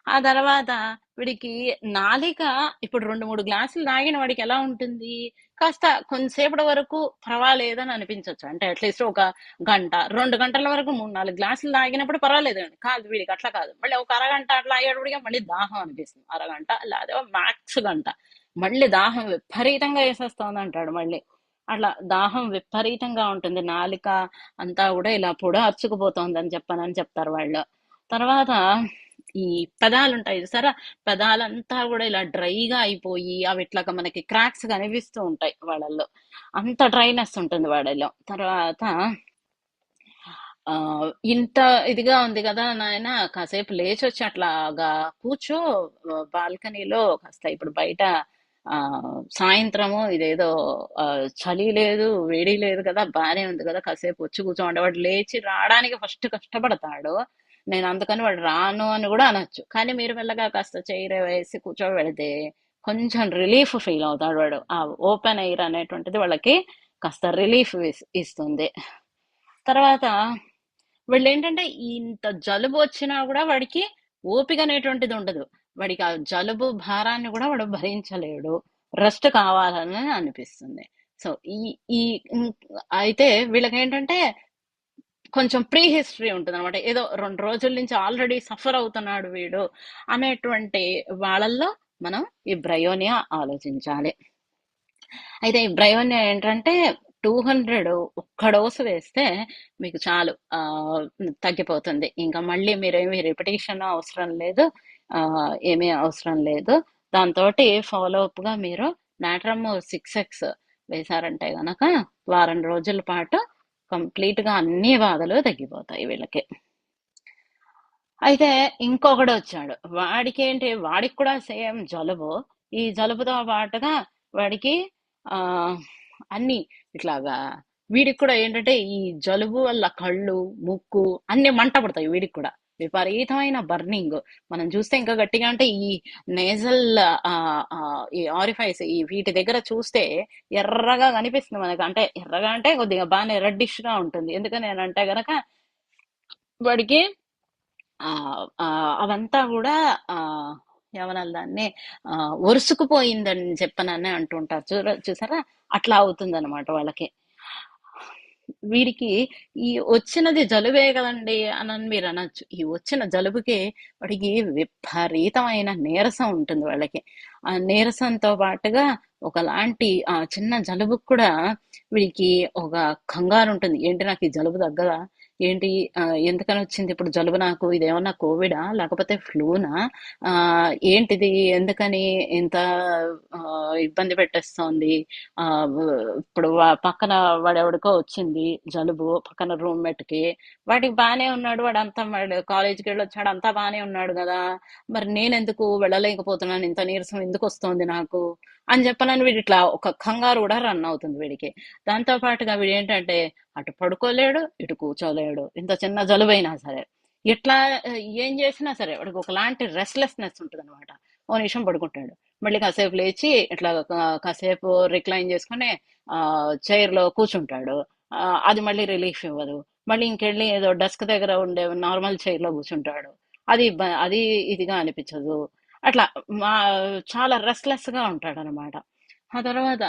ఆ తర్వాత వీడికి నాలిక ఇప్పుడు 2-3 గ్లాసులు తాగిన వాడికి ఎలా ఉంటుంది, కాస్త కొంతసేపటి వరకు పర్వాలేదని అనిపించవచ్చు. అంటే అట్లీస్ట్ ఒక గంట 2 గంటల వరకు 3-4 గ్లాసులు తాగినప్పుడు పర్వాలేదు. కాదు వీడికి అట్లా కాదు. మళ్ళీ ఒక అరగంట అట్లా అయ్యేటప్పటికే మళ్ళీ దాహం అనిపిస్తుంది. అరగంట లేదా మ్యాక్స్ గంట మళ్ళీ దాహం విపరీతంగా వేసేస్తోంది అంటాడు మళ్ళీ. అట్లా దాహం విపరీతంగా ఉంటుంది. నాలిక అంతా కూడా ఇలా పొడ అరుచుకుపోతోంది అని చెప్పనని చెప్తారు వాళ్ళు. తర్వాత ఈ పెదాలు ఉంటాయి చూసారా, పెదాలంతా కూడా ఇలా డ్రైగా అయిపోయి అవి ఇట్లాగా మనకి క్రాక్స్ కనిపిస్తూ ఉంటాయి వాళ్ళల్లో. అంత డ్రైనెస్ ఉంటుంది వాళ్ళలో. తర్వాత ఆ ఇంత ఇదిగా ఉంది కదా నాయన, కాసేపు లేచి వచ్చి అట్లాగా కూర్చో బాల్కనీలో కాస్త. ఇప్పుడు బయట ఆ సాయంత్రము ఇదేదో ఆ, చలి లేదు వేడి లేదు కదా, బానే ఉంది కదా, కాసేపు వచ్చి కూర్చోండి. వాడు లేచి రావడానికి ఫస్ట్ కష్టపడతాడు. నేను అందుకని వాడు రాను అని కూడా అనొచ్చు. కానీ మీరు మెల్లగా కాస్త చైర్ వేసి కూర్చోబెడితే కొంచెం రిలీఫ్ ఫీల్ అవుతాడు వాడు. ఆ ఓపెన్ ఎయిర్ అనేటువంటిది వాళ్ళకి కాస్త రిలీఫ్ ఇస్తుంది. తర్వాత వీళ్ళు ఏంటంటే ఇంత జలుబు వచ్చినా కూడా వాడికి ఓపిక అనేటువంటిది ఉండదు. వాడికి ఆ జలుబు భారాన్ని కూడా వాడు భరించలేడు. రెస్ట్ కావాలని అనిపిస్తుంది. సో ఈ ఈ అయితే వీళ్ళకి ఏంటంటే కొంచెం ప్రీ హిస్టరీ ఉంటుంది అనమాట. ఏదో 2 రోజుల నుంచి ఆల్రెడీ సఫర్ అవుతున్నాడు వీడు అనేటువంటి వాళ్ళల్లో మనం ఈ బ్రయోనియా ఆలోచించాలి. అయితే ఈ బ్రయోనియా ఏంటంటే 200 ఒక్క డోసు వేస్తే మీకు చాలు, తగ్గిపోతుంది. ఇంకా మళ్ళీ మీరేమి రిపిటేషన్ అవసరం లేదు, ఏమీ అవసరం లేదు. దాంతో ఫాలో అప్ గా మీరు నాట్రమ్ 6X వేశారంటే గనక వారం రోజుల పాటు కంప్లీట్ గా అన్ని బాధలు తగ్గిపోతాయి వీళ్ళకి. అయితే ఇంకొకడు వచ్చాడు. వాడికి ఏంటి, వాడికి కూడా సేమ్ జలుబు. ఈ జలుబుతో పాటుగా వాడికి ఆ అన్ని ఇట్లాగా వీడికి కూడా ఏంటంటే ఈ జలుబు వల్ల కళ్ళు, ముక్కు అన్ని మంట పడతాయి వీడికి కూడా. విపరీతమైన బర్నింగ్. మనం చూస్తే ఇంకా గట్టిగా అంటే ఈ నేజల్ ఈ ఆరిఫైస్ ఈ వీటి దగ్గర చూస్తే ఎర్రగా కనిపిస్తుంది మనకు. అంటే ఎర్రగా అంటే కొద్దిగా బాగానే రెడ్డిష్ గా ఉంటుంది. ఎందుకని అంటే గనక వాడికి ఆ ఆ, అవంతా కూడా ఆ ఏమనాలి దాన్ని ఒరుసుకుపోయిందని చెప్పనని అంటుంటారు చూసారా, అట్లా అవుతుంది అనమాట వాళ్ళకి. వీడికి ఈ వచ్చినది జలుబే కదండి అని మీరు అనొచ్చు. ఈ వచ్చిన జలుబుకి వాడికి విపరీతమైన నీరసం ఉంటుంది వాళ్ళకి. ఆ నీరసంతో పాటుగా ఒకలాంటి ఆ చిన్న జలుబుకు కూడా వీడికి ఒక కంగారు ఉంటుంది. ఏంటి నాకు ఈ జలుబు తగ్గదా, ఏంటి ఎందుకని వచ్చింది ఇప్పుడు జలుబు, నాకు ఇదేమన్నా కోవిడా లేకపోతే ఫ్లూనా, ఆ ఏంటిది, ఎందుకని ఇంత ఆ, ఇబ్బంది పెట్టేస్తోంది. ఆ ఇప్పుడు పక్కన వాడెవడికో వచ్చింది జలుబు, పక్కన రూమ్మేట్ కి. వాడికి బానే ఉన్నాడు, వాడంతా వాడు కాలేజీకి వెళ్ళి వచ్చాడు, అంతా బానే ఉన్నాడు కదా, మరి నేనెందుకు వెళ్ళలేకపోతున్నాను, ఇంత నీరసం ఎందుకు వస్తోంది నాకు అని చెప్పనని వీడి ఇట్లా ఒక కంగారు కూడా రన్ అవుతుంది వీడికి. దాంతో పాటుగా వీడు ఏంటంటే అటు పడుకోలేడు, ఇటు కూర్చోలేడు, ఇంత చిన్న జలుబైనా సరే. ఎట్లా ఏం చేసినా సరే వాడికి ఒకలాంటి రెస్ట్లెస్నెస్ ఉంటుంది అనమాట. ఓ నిమిషం పడుకుంటాడు, మళ్ళీ కాసేపు లేచి ఇట్లా కాసేపు రిక్లైన్ చేసుకుని ఆ చైర్ లో కూర్చుంటాడు. ఆ, అది మళ్ళీ రిలీఫ్ ఇవ్వదు. మళ్ళీ ఇంకెళ్ళి ఏదో డెస్క్ దగ్గర ఉండే నార్మల్ చైర్ లో కూర్చుంటాడు. అది ఇదిగా అనిపించదు. అట్లా మా చాలా రెస్ట్లెస్ గా ఉంటాడు అనమాట. ఆ తర్వాత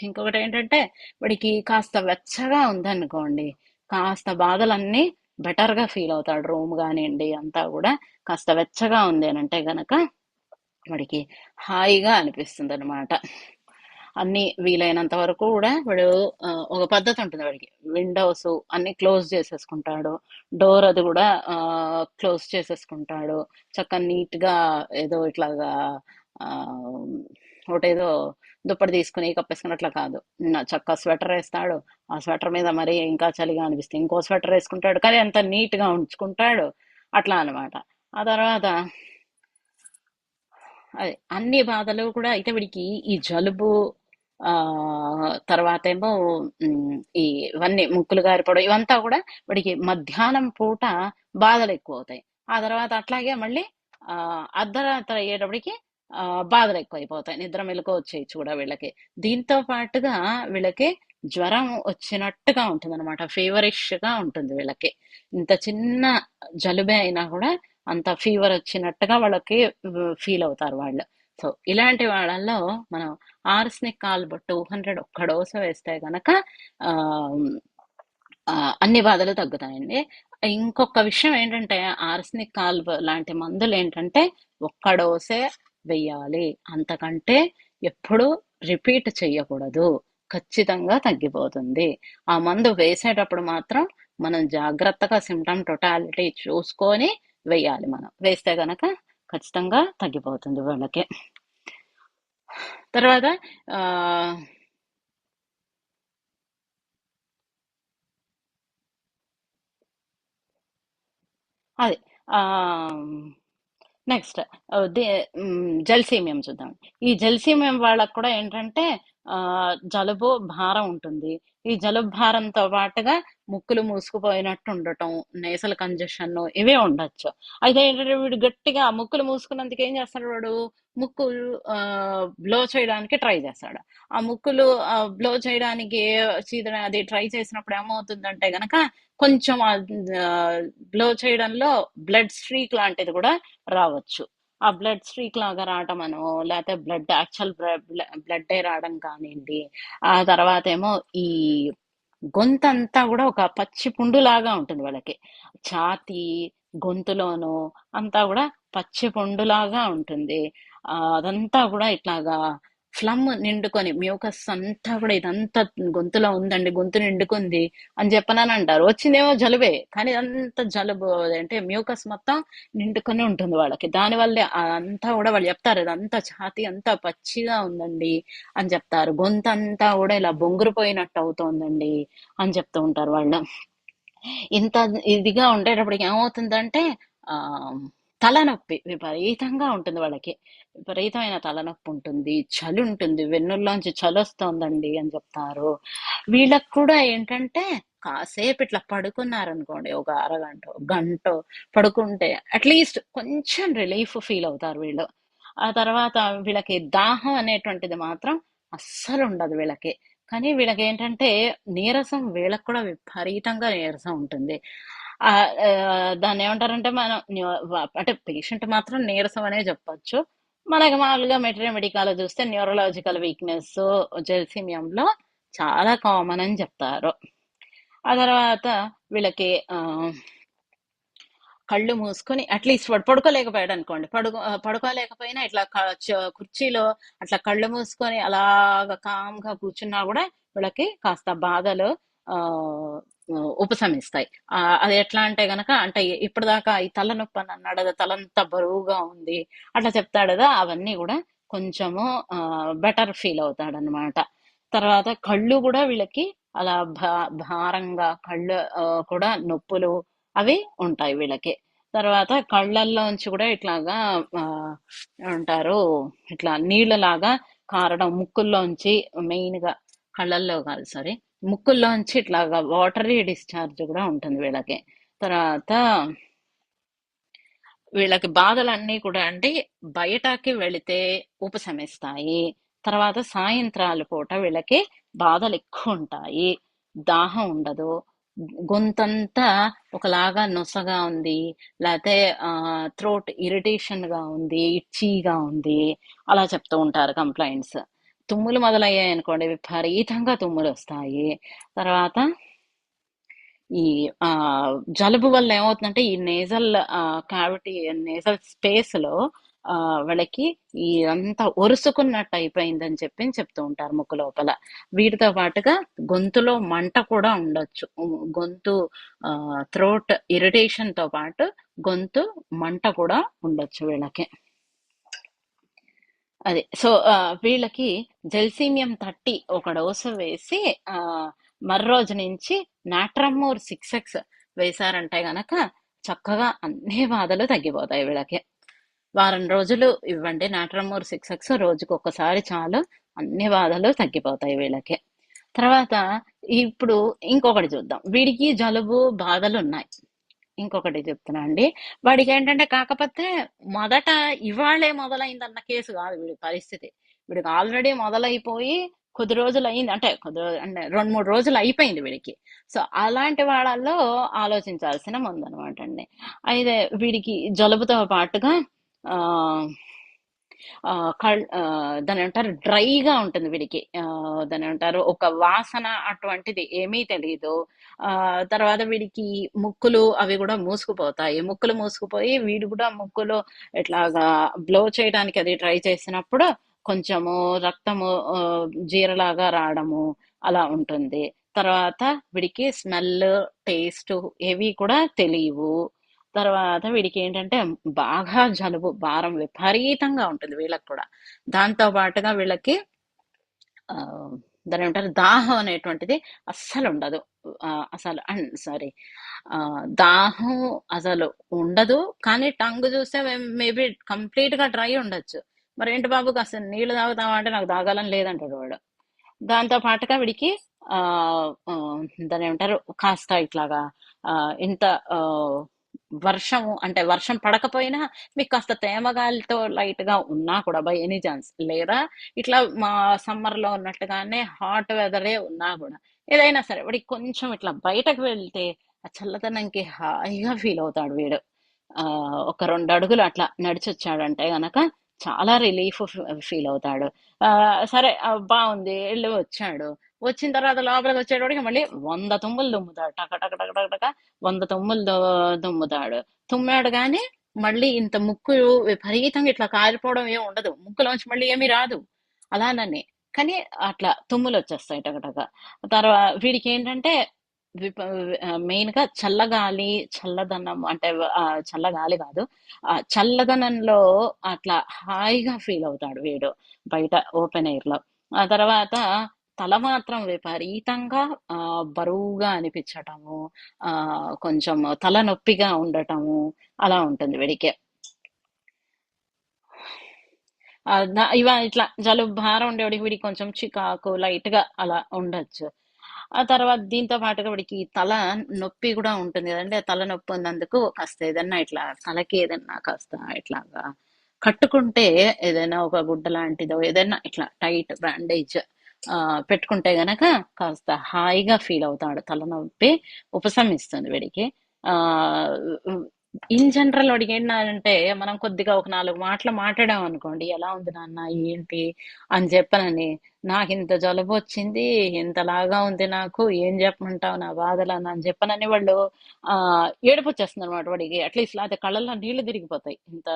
ఇంకొకటి ఏంటంటే వాడికి కాస్త వెచ్చగా ఉందనుకోండి, కాస్త బాధలన్నీ బెటర్ గా ఫీల్ అవుతాడు. రూమ్ కానివ్వండి అంతా కూడా కాస్త వెచ్చగా ఉంది అని అంటే గనక వాడికి హాయిగా అనిపిస్తుంది అనమాట. అన్ని వీలైనంత వరకు కూడా వాడు ఒక పద్ధతి ఉంటుంది వాడికి. విండోస్ అన్ని క్లోజ్ చేసేసుకుంటాడు, డోర్ అది కూడా క్లోజ్ చేసేసుకుంటాడు. చక్కగా నీట్ గా ఏదో ఇట్లాగా ఆ ఒకటేదో దుప్పటి తీసుకుని కప్పేసుకుని అట్లా కాదు, చక్కగా స్వెటర్ వేస్తాడు. ఆ స్వెటర్ మీద మరి ఇంకా చలిగా అనిపిస్తే ఇంకో స్వెటర్ వేసుకుంటాడు, కానీ అంత నీట్ గా ఉంచుకుంటాడు. అట్లా అన్నమాట. ఆ తర్వాత అదే అన్ని బాధలు కూడా అయితే వీడికి ఈ జలుబు, ఆ తర్వాత ఏమో ఈ ఇవన్నీ ముక్కులు గారిపోవడం ఇవంతా కూడా వాడికి మధ్యాహ్నం పూట బాధలు ఎక్కువ అవుతాయి. ఆ తర్వాత అట్లాగే మళ్ళీ ఆ అర్ధరాత్రి అయ్యేటప్పటికి ఆ బాధలు ఎక్కువ అయిపోతాయి, నిద్ర మెలకువ వచ్చేయచ్చు కూడా వీళ్ళకి. దీంతో పాటుగా వీళ్ళకి జ్వరం వచ్చినట్టుగా ఉంటుంది అనమాట, ఫీవరిష్ గా ఉంటుంది వీళ్ళకి. ఇంత చిన్న జలుబే అయినా కూడా అంత ఫీవర్ వచ్చినట్టుగా వాళ్ళకి ఫీల్ అవుతారు వాళ్ళు. సో ఇలాంటి వాళ్ళల్లో మనం ఆర్స్నిక్ కాల్బ్ 200 ఒక్క డోసు వేస్తే గనక ఆ, ఆ, అన్ని బాధలు తగ్గుతాయండి. ఇంకొక విషయం ఏంటంటే ఆర్స్నిక్ కాల్బ్ లాంటి మందులు ఏంటంటే ఒక్క డోసే వెయ్యాలి, అంతకంటే ఎప్పుడు రిపీట్ చెయ్యకూడదు. ఖచ్చితంగా తగ్గిపోతుంది. ఆ మందు వేసేటప్పుడు మాత్రం మనం జాగ్రత్తగా సిమ్టమ్ టోటాలిటీ చూసుకొని వెయ్యాలి. మనం వేస్తే గనక ఖచ్చితంగా తగ్గిపోతుంది వాళ్ళకి. తర్వాత ఆ అది ఆ నెక్స్ట్ జలసీమియం చూద్దాం. ఈ జలసీమియం వాళ్ళకు కూడా ఏంటంటే ఆ జలుబు భారం ఉంటుంది. ఈ జలుబు భారంతో పాటుగా ముక్కులు మూసుకుపోయినట్టు ఉండటం, నేసల్ కంజెషన్ ఇవే ఉండొచ్చు. అయితే ఏంటంటే వీడు గట్టిగా ఆ ముక్కులు మూసుకున్నందుకు ఏం చేస్తాడు వాడు, ముక్కు ఆ బ్లో చేయడానికి ట్రై చేస్తాడు. ఆ ముక్కులు బ్లో చేయడానికి అది ట్రై చేసినప్పుడు ఏమవుతుందంటే గనక కొంచెం బ్లో చేయడంలో బ్లడ్ స్ట్రీక్ లాంటిది కూడా రావచ్చు. ఆ బ్లడ్ స్ట్రీక్ లాగా రావటమనో, లేకపోతే బ్లడ్ యాక్చువల్ బ్లడ్ రావడం కానివ్వండి. ఆ తర్వాత ఏమో ఈ గొంతంతా కూడా ఒక పచ్చి పుండు లాగా ఉంటుంది వాళ్ళకి. ఛాతీ, గొంతులోను అంతా కూడా పచ్చి పుండులాగా ఉంటుంది. అదంతా కూడా ఇట్లాగా ఫ్లమ్ నిండుకొని మ్యూకస్ అంతా కూడా ఇదంతా గొంతులో ఉందండి, గొంతు నిండుకుంది అని చెప్పనని అంటారు. వచ్చిందేమో జలుబే, కానీ ఇదంతా జలుబు అంటే మ్యూకస్ మొత్తం నిండుకొని ఉంటుంది వాళ్ళకి. దానివల్లే అంతా కూడా వాళ్ళు చెప్తారు, ఇదంతా ఛాతీ అంతా పచ్చిగా ఉందండి అని చెప్తారు. గొంతు అంతా కూడా ఇలా బొంగురు పోయినట్టు అవుతోందండి అని చెప్తూ ఉంటారు వాళ్ళు. ఇంత ఇదిగా ఉండేటప్పటికి ఏమవుతుందంటే ఆ తలనొప్పి విపరీతంగా ఉంటుంది వాళ్ళకి. విపరీతమైన తలనొప్పి ఉంటుంది. చలి ఉంటుంది. వెన్నుల్లోంచి చలొస్తోందండి అని చెప్తారు. వీళ్ళకి కూడా ఏంటంటే కాసేపు ఇట్లా పడుకున్నారనుకోండి, ఒక అరగంటో, గంటో పడుకుంటే అట్‌లీస్ట్ కొంచెం రిలీఫ్ ఫీల్ అవుతారు వీళ్ళు. ఆ తర్వాత వీళ్ళకి దాహం అనేటువంటిది మాత్రం అస్సలుండదు వీళ్ళకి. కానీ వీళ్ళకేంటంటే నీరసం వీళ్ళకి కూడా విపరీతంగా నీరసం ఉంటుంది. దాన్నేమంటారంటే మనం అంటే పేషెంట్ మాత్రం నీరసం అనే చెప్పొచ్చు. మనకి మామూలుగా మెడికాలో చూస్తే న్యూరలాజికల్ వీక్‌నెస్ జెల్సీమియంలో చాలా కామన్ అని చెప్తారు. ఆ తర్వాత వీళ్ళకి కళ్ళు మూసుకొని అట్లీస్ట్ వాడు పడుకోలేకపోయాడు అనుకోండి, పడుకోలేకపోయినా ఇట్లా కుర్చీలో అట్లా కళ్ళు మూసుకొని అలాగా కామ్గా కూర్చున్నా కూడా వీళ్ళకి కాస్త బాధలు ఆ ఉపశమిస్తాయి. అది ఎట్లా అంటే గనక, అంటే ఇప్పటిదాకా ఈ తలనొప్పి అని అన్నాడు కదా, తలంతా బరువుగా ఉంది అట్లా చెప్తాడు కదా, అవన్నీ కూడా కొంచెము బెటర్ ఫీల్ అవుతాడనమాట. తర్వాత కళ్ళు కూడా వీళ్ళకి అలా భారంగా కళ్ళు కూడా నొప్పులు అవి ఉంటాయి వీళ్ళకి. తర్వాత కళ్ళల్లోంచి కూడా ఇట్లాగా ఆ, ఏమంటారు, ఇట్లా నీళ్ళలాగా కారడం ముక్కుల్లోంచి, మెయిన్ గా కళ్ళల్లో కాదు సారీ, ముక్కుల్లోంచి ఇట్లాగా వాటరీ డిశ్చార్జ్ కూడా ఉంటుంది వీళ్ళకి. తర్వాత వీళ్ళకి బాధలన్నీ కూడా అండి బయటకి వెళితే ఉపశమిస్తాయి. తర్వాత సాయంత్రాల పూట వీళ్ళకి బాధలు ఎక్కువ ఉంటాయి. దాహం ఉండదు. గొంతంతా ఒకలాగా నొసగా ఉంది, లేకపోతే థ్రోట్ ఇరిటేషన్ గా ఉంది, ఇచ్చీగా ఉంది, అలా చెప్తూ ఉంటారు కంప్లైంట్స్. తుమ్ములు మొదలయ్యాయి అనుకోండి, విపరీతంగా తుమ్ములు వస్తాయి. తర్వాత ఈ ఆ జలుబు వల్ల ఏమవుతుందంటే ఈ నేజల్ క్యావిటీ, నేజల్ స్పేస్ లో ఆ వాళ్ళకి ఈ అంతా ఒరుసుకున్నట్టు అయిపోయిందని చెప్తూ ఉంటారు ముక్కు లోపల. వీటితో పాటుగా గొంతులో మంట కూడా ఉండొచ్చు. గొంతు థ్రోట్ ఇరిటేషన్ తో పాటు గొంతు మంట కూడా ఉండొచ్చు వీళ్ళకి. అది సో వీళ్ళకి జెల్సీమియం 30 ఒక డోసు వేసి ఆ మర్రోజు నుంచి నాట్రమోర్ 6X వేశారంటే గనక చక్కగా అన్ని బాధలు తగ్గిపోతాయి వీళ్ళకి. వారం రోజులు ఇవ్వండి నాట్రమోర్ 6X, రోజుకు ఒక్కసారి చాలు, అన్ని బాధలు తగ్గిపోతాయి వీళ్ళకి. తర్వాత ఇప్పుడు ఇంకొకటి చూద్దాం. వీడికి జలుబు బాధలు ఉన్నాయి. ఇంకొకటి చెప్తున్నా అండి. వాడికి ఏంటంటే కాకపోతే మొదట ఇవాళే మొదలైందన్న కేసు కాదు వీడి పరిస్థితి. వీడికి ఆల్రెడీ మొదలైపోయి కొద్ది రోజులు అయింది, అంటే అంటే 2-3 రోజులు అయిపోయింది వీడికి. సో అలాంటి వాళ్ళల్లో ఆలోచించాల్సిన ముందనమాట అండి. అయితే వీడికి జలుబుతో పాటుగా ఆ దాని అంటారు డ్రైగా ఉంటుంది వీడికి. దాని అంటారు ఒక వాసన అటువంటిది ఏమీ తెలియదు. ఆ తర్వాత వీడికి ముక్కులు అవి కూడా మూసుకుపోతాయి. ముక్కులు మూసుకుపోయి వీడు కూడా ముక్కులో ఇట్లాగా బ్లో చేయడానికి అది ట్రై చేసినప్పుడు కొంచెము రక్తము జీరలాగా రావడము అలా ఉంటుంది. తర్వాత వీడికి స్మెల్, టేస్ట్ ఏవి కూడా తెలియవు. తర్వాత వీడికి ఏంటంటే బాగా జలుబు, భారం విపరీతంగా ఉంటుంది వీళ్ళకి కూడా. దాంతో పాటుగా వీళ్ళకి ఆ దాని ఏమంటారు దాహం అనేటువంటిది అస్సలు ఉండదు. అసలు సారీ, దాహం అసలు ఉండదు. కానీ టంగ్ చూస్తే మేబీ కంప్లీట్ గా డ్రై ఉండొచ్చు. మరి ఏంటి బాబు కాస్త నీళ్లు తాగుతావా అంటే నాకు తాగాలని లేదంటాడు వాడు. దాంతో పాటుగా వీడికి ఆ ఆ, దాని ఏమంటారు కాస్త ఇట్లాగా ఇంత ఆ, వర్షము అంటే వర్షం పడకపోయినా మీకు కాస్త తేమగాలితో లైట్ గా ఉన్నా కూడా బై ఎనీ ఛాన్స్, లేదా ఇట్లా మా సమ్మర్ లో ఉన్నట్టుగానే హాట్ వెదరే ఉన్నా కూడా, ఏదైనా సరే వాడికి కొంచెం ఇట్లా బయటకు వెళ్తే ఆ చల్లదనంకి హాయిగా ఫీల్ అవుతాడు వీడు. ఆ ఒక 2 అడుగులు అట్లా నడిచొచ్చాడంటే గనక చాలా రిలీఫ్ ఫీల్ అవుతాడు. ఆ సరే, బాగుంది వెళ్ళి వచ్చాడు. వచ్చిన తర్వాత లోపలికి వచ్చేటప్పటికి మళ్ళీ 100 తుమ్ములు తుమ్ముతాడు, టక టక టక టక టక 100 తుమ్ములు తుమ్ముతాడు. తుమ్మాడు కానీ మళ్ళీ ఇంత ముక్కు విపరీతంగా ఇట్లా కారిపోవడం ఏమి ఉండదు, ముక్కులోంచి మళ్ళీ ఏమీ రాదు అలానని. కానీ అట్లా తుమ్ములు వచ్చేస్తాయి టకటక. తర్వాత వీడికి ఏంటంటే మెయిన్ గా చల్లగాలి, చల్లదనం అంటే చల్లగాలి కాదు, చల్లదనంలో అట్లా హాయిగా ఫీల్ అవుతాడు వీడు బయట ఓపెన్ ఎయిర్ లో. ఆ తర్వాత తల మాత్రం విపరీతంగా బరువుగా అనిపించటము, కొంచెం తలనొప్పిగా ఉండటము అలా ఉంటుంది వీడికి. ఇట్లా జలుబు భారం ఉండేవాడికి వీడికి కొంచెం చికాకు లైట్ గా అలా ఉండొచ్చు. ఆ తర్వాత దీంతో పాటుగా వీడికి తల నొప్పి కూడా ఉంటుంది కదండి. ఆ తల నొప్పి ఉన్నందుకు కాస్త ఏదన్నా ఇట్లా తలకి ఏదన్నా కాస్త ఇట్లాగా కట్టుకుంటే, ఏదైనా ఒక గుడ్డ లాంటిదో ఏదైనా ఇట్లా టైట్ బ్యాండేజ్ పెట్టుకుంటే గనక కాస్త హాయిగా ఫీల్ అవుతాడు. తలనొప్పి ఉపశమిస్తుంది వీడికి. ఆ ఇన్ జనరల్ వాడికి ఏంటంటే, మనం కొద్దిగా ఒక నాలుగు మాటలు మాట్లాడాం అనుకోండి, ఎలా ఉంది నాన్న, ఏంటి అని చెప్పనని, నాకు ఇంత జలుబు వచ్చింది, ఇంతలాగా ఉంది, నాకు ఏం చెప్పమంటావు నా బాధలను అని చెప్పనని వాళ్ళు ఆ ఏడుపు వచ్చేస్తుంది అనమాట వాడికి. అట్లీస్ట్ లేకపోతే కళ్ళల్లో నీళ్లు తిరిగిపోతాయి. ఇంత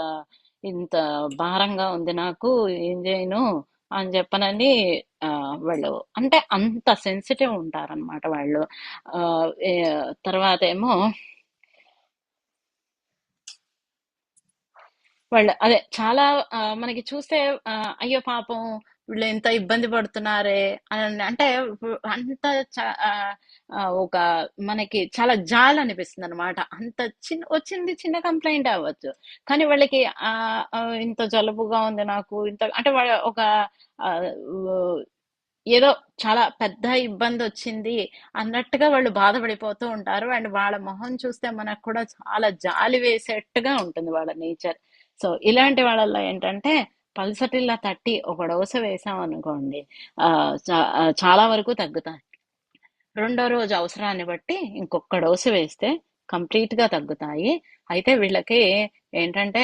ఇంత భారంగా ఉంది నాకు, ఏం చేయను అని చెప్పనని ఆ వాళ్ళు అంటే అంత సెన్సిటివ్ ఉంటారన్నమాట వాళ్ళు. ఆ ఏ, తర్వాత ఏమో వాళ్ళు అదే చాలా మనకి చూస్తే అయ్యో పాపం వీళ్ళు ఎంత ఇబ్బంది పడుతున్నారే అని అంటే అంత ఒక మనకి చాలా జాలి అనిపిస్తుంది అనమాట. అంత వచ్చింది చిన్న కంప్లైంట్ అవ్వచ్చు, కానీ వాళ్ళకి ఆ ఇంత జలుబుగా ఉంది నాకు, ఇంత అంటే వాళ్ళ ఒక ఆ, ఏదో చాలా పెద్ద ఇబ్బంది వచ్చింది అన్నట్టుగా వాళ్ళు బాధపడిపోతూ ఉంటారు. అండ్ వాళ్ళ మొహం చూస్తే మనకు కూడా చాలా జాలి వేసేట్టుగా ఉంటుంది వాళ్ళ నేచర్. సో ఇలాంటి వాళ్ళల్లో ఏంటంటే, పల్సటిల్లా తట్టి ఒక డోసు వేసాం అనుకోండి, చాలా వరకు తగ్గుతాయి. రెండో రోజు అవసరాన్ని బట్టి ఇంకొక డోసు వేస్తే కంప్లీట్ గా తగ్గుతాయి. అయితే వీళ్ళకి ఏంటంటే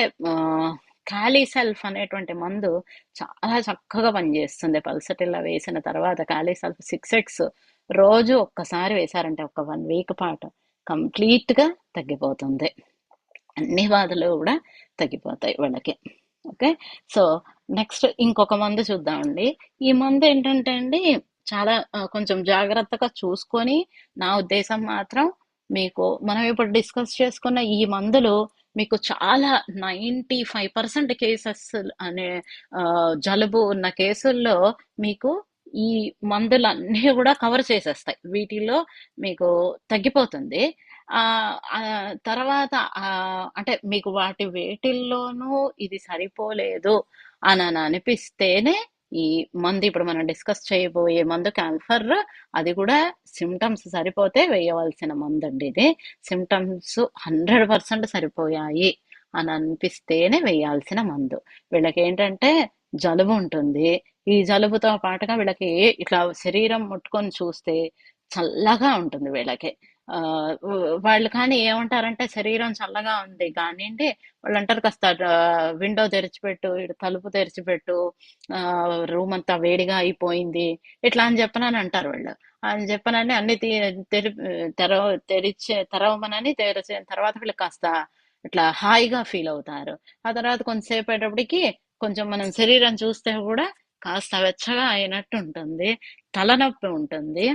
క్యాలీసెల్ఫ్ అనేటువంటి మందు చాలా చక్కగా పనిచేస్తుంది. పల్సటిల్లా వేసిన తర్వాత క్యాలీసెల్ఫ్ 6x రోజు ఒక్కసారి వేశారంటే ఒక 1 వీక్ పాటు కంప్లీట్ గా తగ్గిపోతుంది. అన్ని బాధలు కూడా తగ్గిపోతాయి వాళ్ళకి. ఓకే. సో నెక్స్ట్ ఇంకొక మందు చూద్దామండి. ఈ మందు ఏంటంటే అండి, చాలా కొంచెం జాగ్రత్తగా చూసుకొని, నా ఉద్దేశం మాత్రం, మీకు మనం ఇప్పుడు డిస్కస్ చేసుకున్న ఈ మందులు మీకు చాలా 95% కేసెస్ అనే ఆ, జలుబు ఉన్న కేసుల్లో మీకు ఈ మందులన్నీ కూడా కవర్ చేసేస్తాయి. వీటిలో మీకు తగ్గిపోతుంది. ఆ ఆ తర్వాత అంటే మీకు వాటి వేటిల్లోనూ ఇది సరిపోలేదు అని అనిపిస్తేనే ఈ మందు, ఇప్పుడు మనం డిస్కస్ చేయబోయే మందు క్యాన్సర్, అది కూడా సిమ్టమ్స్ సరిపోతే వేయవలసిన మందు అండి ఇది. సిమ్టమ్స్ 100% సరిపోయాయి అని అనిపిస్తేనే వేయాల్సిన మందు. వీళ్ళకి ఏంటంటే జలుబు ఉంటుంది. ఈ జలుబుతో పాటుగా వీళ్ళకి ఇట్లా శరీరం ముట్టుకొని చూస్తే చల్లగా ఉంటుంది వీళ్ళకి. ఆ వాళ్ళు కానీ ఏమంటారంటే, శరీరం చల్లగా ఉంది కానివ్వండి, వాళ్ళు అంటారు కాస్త విండో తెరిచిపెట్టు, ఇటు తలుపు తెరిచిపెట్టు, ఆ రూమ్ అంతా వేడిగా అయిపోయింది, ఇట్లా అని చెప్పనని అంటారు వాళ్ళు. అని చెప్పనని అన్ని తెరి తెరవ తెరవమనని తెరిచిన తర్వాత వీళ్ళు కాస్త ఇట్లా హాయిగా ఫీల్ అవుతారు. ఆ తర్వాత కొంతసేపు అయ్యేటప్పటికి కొంచెం మనం శరీరం చూస్తే కూడా కాస్త వెచ్చగా అయినట్టు ఉంటుంది. తలనొప్పి ఉంటుంది.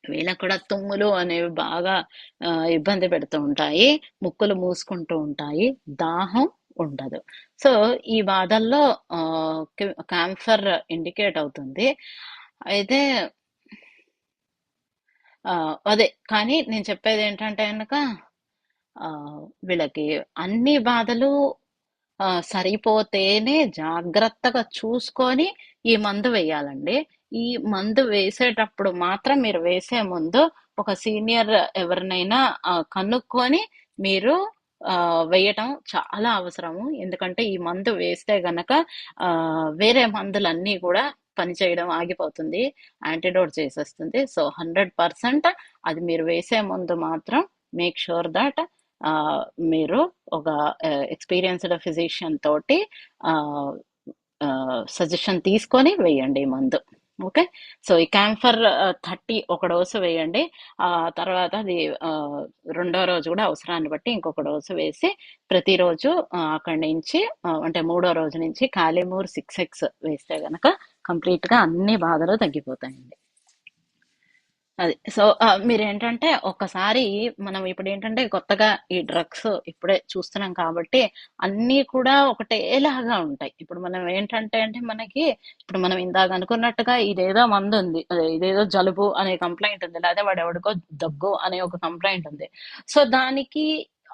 వీళ్ళకి కూడా తుమ్ములు అనేవి బాగా ఇబ్బంది పెడుతూ ఉంటాయి. ముక్కులు మూసుకుంటూ ఉంటాయి. దాహం ఉండదు. సో ఈ బాధల్లో క్యాన్సర్ ఇండికేట్ అవుతుంది. అయితే అదే, కానీ నేను చెప్పేది ఏంటంటే కనుక, ఆ, వీళ్ళకి అన్ని బాధలు సరిపోతేనే జాగ్రత్తగా చూసుకొని ఈ మందు వేయాలండి. ఈ మందు వేసేటప్పుడు మాత్రం, మీరు వేసే ముందు ఒక సీనియర్ ఎవరినైనా కనుక్కొని మీరు ఆ, వేయటం చాలా అవసరము. ఎందుకంటే ఈ మందు వేస్తే గనక ఆ, వేరే మందులన్నీ కూడా పనిచేయడం ఆగిపోతుంది, యాంటీడోట్ చేసేస్తుంది. సో 100% అది మీరు వేసే ముందు మాత్రం మేక్ షూర్ దట్ మీరు ఒక ఎక్స్పీరియన్స్డ్ ఫిజిషియన్ తోటి సజెషన్ తీసుకొని వేయండి ఈ మందు. ఓకే. సో ఈ క్యాంఫర్ 30 ఒక డోసు వేయండి. ఆ తర్వాత అది ఆ, రెండో రోజు కూడా అవసరాన్ని బట్టి ఇంకొక డోసు వేసి, ప్రతిరోజు అక్కడి నుంచి అంటే మూడో రోజు నుంచి కాలిమూర్ 6x వేస్తే గనక కంప్లీట్ గా అన్ని బాధలు తగ్గిపోతాయండి. అది. సో మీరేంటంటే ఒక్కసారి, మనం ఇప్పుడు ఏంటంటే కొత్తగా ఈ డ్రగ్స్ ఇప్పుడే చూస్తున్నాం కాబట్టి అన్నీ కూడా ఒకటేలాగా ఉంటాయి. ఇప్పుడు మనం ఏంటంటే అంటే మనకి, ఇప్పుడు మనం ఇందాక అనుకున్నట్టుగా ఇదేదో మందు ఉంది, అదే ఇదేదో జలుబు అనే కంప్లైంట్ ఉంది, లేదా వాడు ఎవడికో దగ్గు అనే ఒక కంప్లైంట్ ఉంది. సో దానికి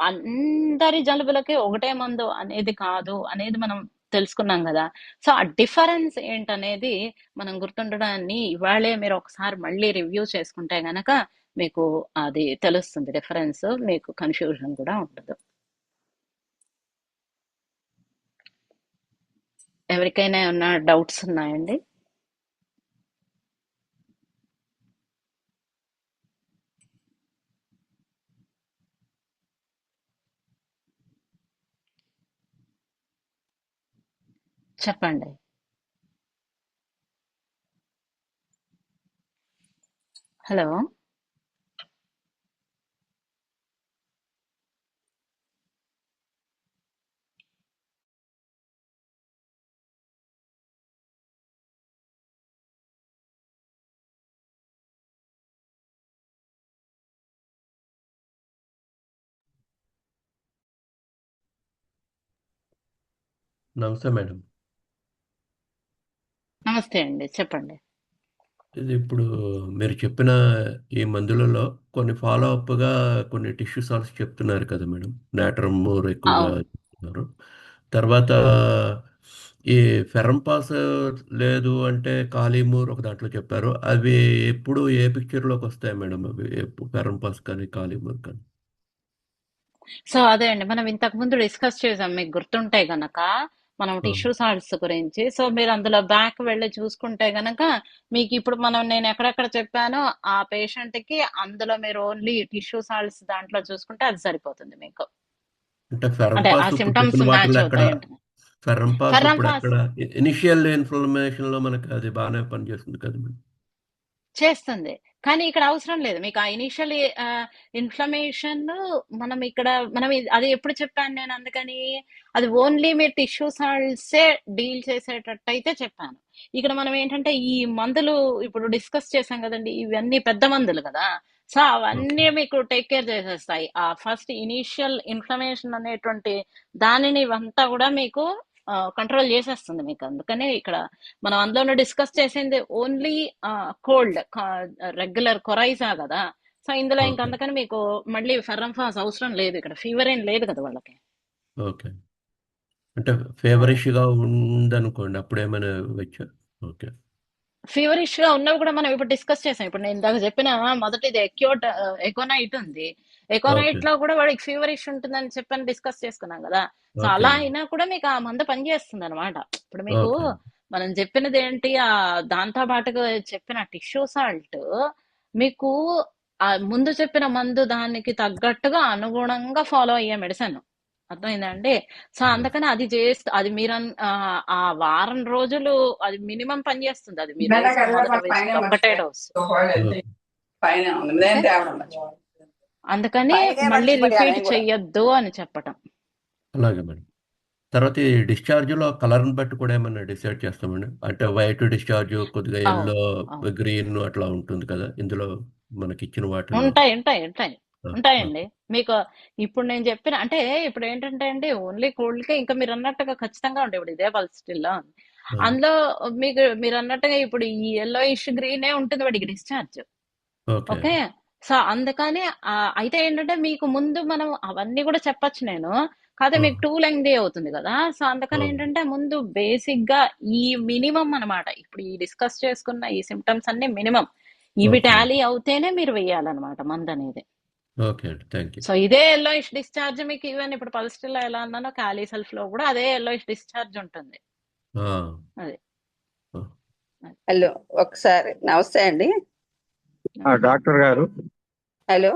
అందరి జలుబులకి ఒకటే మందు అనేది కాదు అనేది మనం తెలుసుకున్నాం కదా. సో ఆ డిఫరెన్స్ ఏంటనేది మనం గుర్తుండడాన్ని ఇవాళే మీరు ఒకసారి మళ్ళీ రివ్యూ చేసుకుంటే గనక మీకు అది తెలుస్తుంది డిఫరెన్స్, మీకు కన్ఫ్యూజన్ కూడా ఉండదు. ఎవరికైనా ఏమన్నా డౌట్స్ ఉన్నాయండి? చెప్పండి. హలో. నమస్తే మేడం. నమస్తే అండి, చెప్పండి. ఇది ఇప్పుడు మీరు చెప్పిన ఈ మందులలో కొన్ని ఫాలో అప్గా కొన్ని టిష్యూ సాల్ట్స్ చెప్తున్నారు కదా మేడం. నాట్రమ్ మోర్ ఎక్కువగా అవును. చెప్తున్నారు. తర్వాత ఈ ఫెర్రంపాస్ లేదు అంటే కాలీమూర్ ఒక దాంట్లో చెప్పారు. అవి ఎప్పుడు ఏ పిక్చర్లోకి వస్తాయి మేడం? అవి ఫెర్రంపాస్ కానీ కాలీమూర్ కానీ. సో అదే అండి, మనం ఇంతకు ముందు డిస్కస్ చేసాం, మీకు గుర్తుంటే గనక మనం ఆ, టిష్యూ సాల్ట్స్ గురించి. సో మీరు అందులో బ్యాక్ వెళ్ళి చూసుకుంటే గనక మీకు ఇప్పుడు నేను ఎక్కడెక్కడ చెప్పానో ఆ పేషెంట్ కి అందులో మీరు ఓన్లీ టిష్యూ సాల్ట్స్ దాంట్లో చూసుకుంటే అది సరిపోతుంది మీకు. అంటే అంటే ఆ ఫెర్రంపాస్ ఇప్పుడు సిమ్టమ్స్ చెప్పిన మ్యాచ్ వాటిలో ఎక్కడ? అవుతాయి అంటే. ఫెర్రంపాస్ ఇప్పుడు ఫెర్రంపాస్ ఎక్కడ? ఇనిషియల్ ఇన్ఫ్లమేషన్లో మనకి అది బాగానే పనిచేస్తుంది కదా మేడం. చేస్తుంది. కానీ ఇక్కడ అవసరం లేదు. మీకు ఆ ఇనీషియల్ ఇన్‌ఫ్లమేషన్ మనం ఇక్కడ అది ఎప్పుడు చెప్పాను నేను అందుకని, అది ఓన్లీ మీరు టిష్యూ సాల్ట్సే డీల్ చేసేటట్టయితే చెప్పాను. ఇక్కడ మనం ఏంటంటే ఈ మందులు ఇప్పుడు డిస్కస్ చేసాం కదండీ! ఇవన్నీ పెద్ద మందులు కదా. So, okay. అవన్నీ మీకు టేక్ కేర్ చేసేస్తాయి. ఆ ఫస్ట్ ఇనీషియల్ ఇన్‌ఫ్లమేషన్ అనేటువంటి దానిని ఇవంతా కూడా మీకు కంట్రోల్ చేసేస్తుంది మీకు. అందుకనే ఇక్కడ మనం అందులోనే డిస్కస్ చేసింది ఓన్లీ కోల్డ్, రెగ్యులర్ కొరైజా కదా. సో ఇందులో ఇంక ఓకే. అందుకని మీకు మళ్ళీ ఫెర్రంఫాస్ అవసరం లేదు, ఇక్కడ ఫీవర్ ఏం లేదు కదా వాళ్ళకి. ఓకే. అంటే అదే, ఫేవరిష్‌గా ఉందనుకోండి అప్పుడేమైనా ఇవ్వచ్చా? ఓకే. ఫీవరిష్ గా ఉన్నవి కూడా మనం ఇప్పుడు డిస్కస్ చేసాం. ఇప్పుడు నేను ఇందాక చెప్పిన మొదటిది ఎకోనైట్ ఉంది. ఓకే. ఎకోనైట్ లో కూడా వాడికి ఫీవరిష్ ఉంటుందని చెప్పని డిస్కస్ చేసుకున్నాం కదా. సో ఓకే అలా అండి. అయినా కూడా మీకు ఆ మందు పనిచేస్తుంది అనమాట. ఇప్పుడు మీకు ఓకే. మనం చెప్పినది ఏంటి, ఆ దాంతో పాటుగా చెప్పిన టిష్యూ సాల్ట్ మీకు ఆ ముందు చెప్పిన మందు దానికి తగ్గట్టుగా అనుగుణంగా ఫాలో అయ్యే మెడిసిన్. అర్థమైందండి. So okay. అందుకని అది చేస్తూ అది ఆ వారం రోజులు అది మినిమం పని చేస్తుంది, అది మీరు ఇందాక వేసిన అదే మొదట మన పైన వేసింది ఒక్కటే మర్చిపోయా. డోస్. ఓకే. పైన ఉంది ఓకే. నేను తేవడం మర్చిపోయా. అందుకని పైనే మళ్ళీ మర్చిపోయా రిపీట్ నేను కూడా. చెయ్యొద్దు అని చెప్పటం. అలాగే మేడం. తర్వాత ఈ డిశ్చార్జ్‌లో కలర్‌ని బట్టి కూడా ఏమన్నా డిసైడ్ చేస్తామండి? అంటే వైట్ డిశ్చార్జ్, కొద్దిగా అవును. యెల్లో, అవును. గ్రీన్ అట్లా ఉంటుంది కదా! ఇందులో మనకిచ్చిన వాటిలో. ఉంటాయి, ఉంటాయి, ఉంటాయి. ఆ! ఉంటాయండి. ఓకే. మీకు ఇప్పుడు నేను చెప్పిన అంటే ఇప్పుడు ఏంటంటే అండి, ఓన్లీ కోల్డ్‌కే ఇంకా మీరు అన్నట్టుగా ఖచ్చితంగా ఉంటాయి. ఇప్పుడు ఇదే పరిస్థితిలో ఆ! అందులో మీరు అన్నట్టుగా ఇప్పుడు ఈ యెల్లోయిష్ గ్రీనే ఉంటుంది వాడికి డిశ్చార్జ్. ఓకే. ఓకే. సో, అందుకని అయితే ఏంటంటే మీకు ముందు మనం అవన్నీ గూడా చెప్పొచ్చు నేను. కాతే ఆ! మీకు టూ లెంగ్తీ అవుతుంది గదా. సో, అవును. అందుకనేంటంటే ముందు బేసిక్‌గా ఈ మినిమమ్ అనమాట. ఇప్పుడు ఈ డిస్కస్ చేసుకున్న ఈ సింప్టమ్స్ అన్నీ మినిమమ్. ఇవి ఓకే. టాలీ అవుతేనే మీరు వెయ్యాలనమాట మందనేది. ఓకే అండి. Thank you. సో, ఇదే యెల్లోయిష్ డిశ్చార్జ్ మీకు ఈవెన్ ఇప్పుడు పల్స్టిల్‌లో ఎలా అన్నానో కాలీసెల్ఫ్‌లో గూడా అదే యెల్లోయిష్ డిశ్చార్జ్ ఉంటుంది. ఆ! అది. ఆ! అది. హలో, ఒకసారి నమస్తే అండి. డాక్టర్ గారు హలో.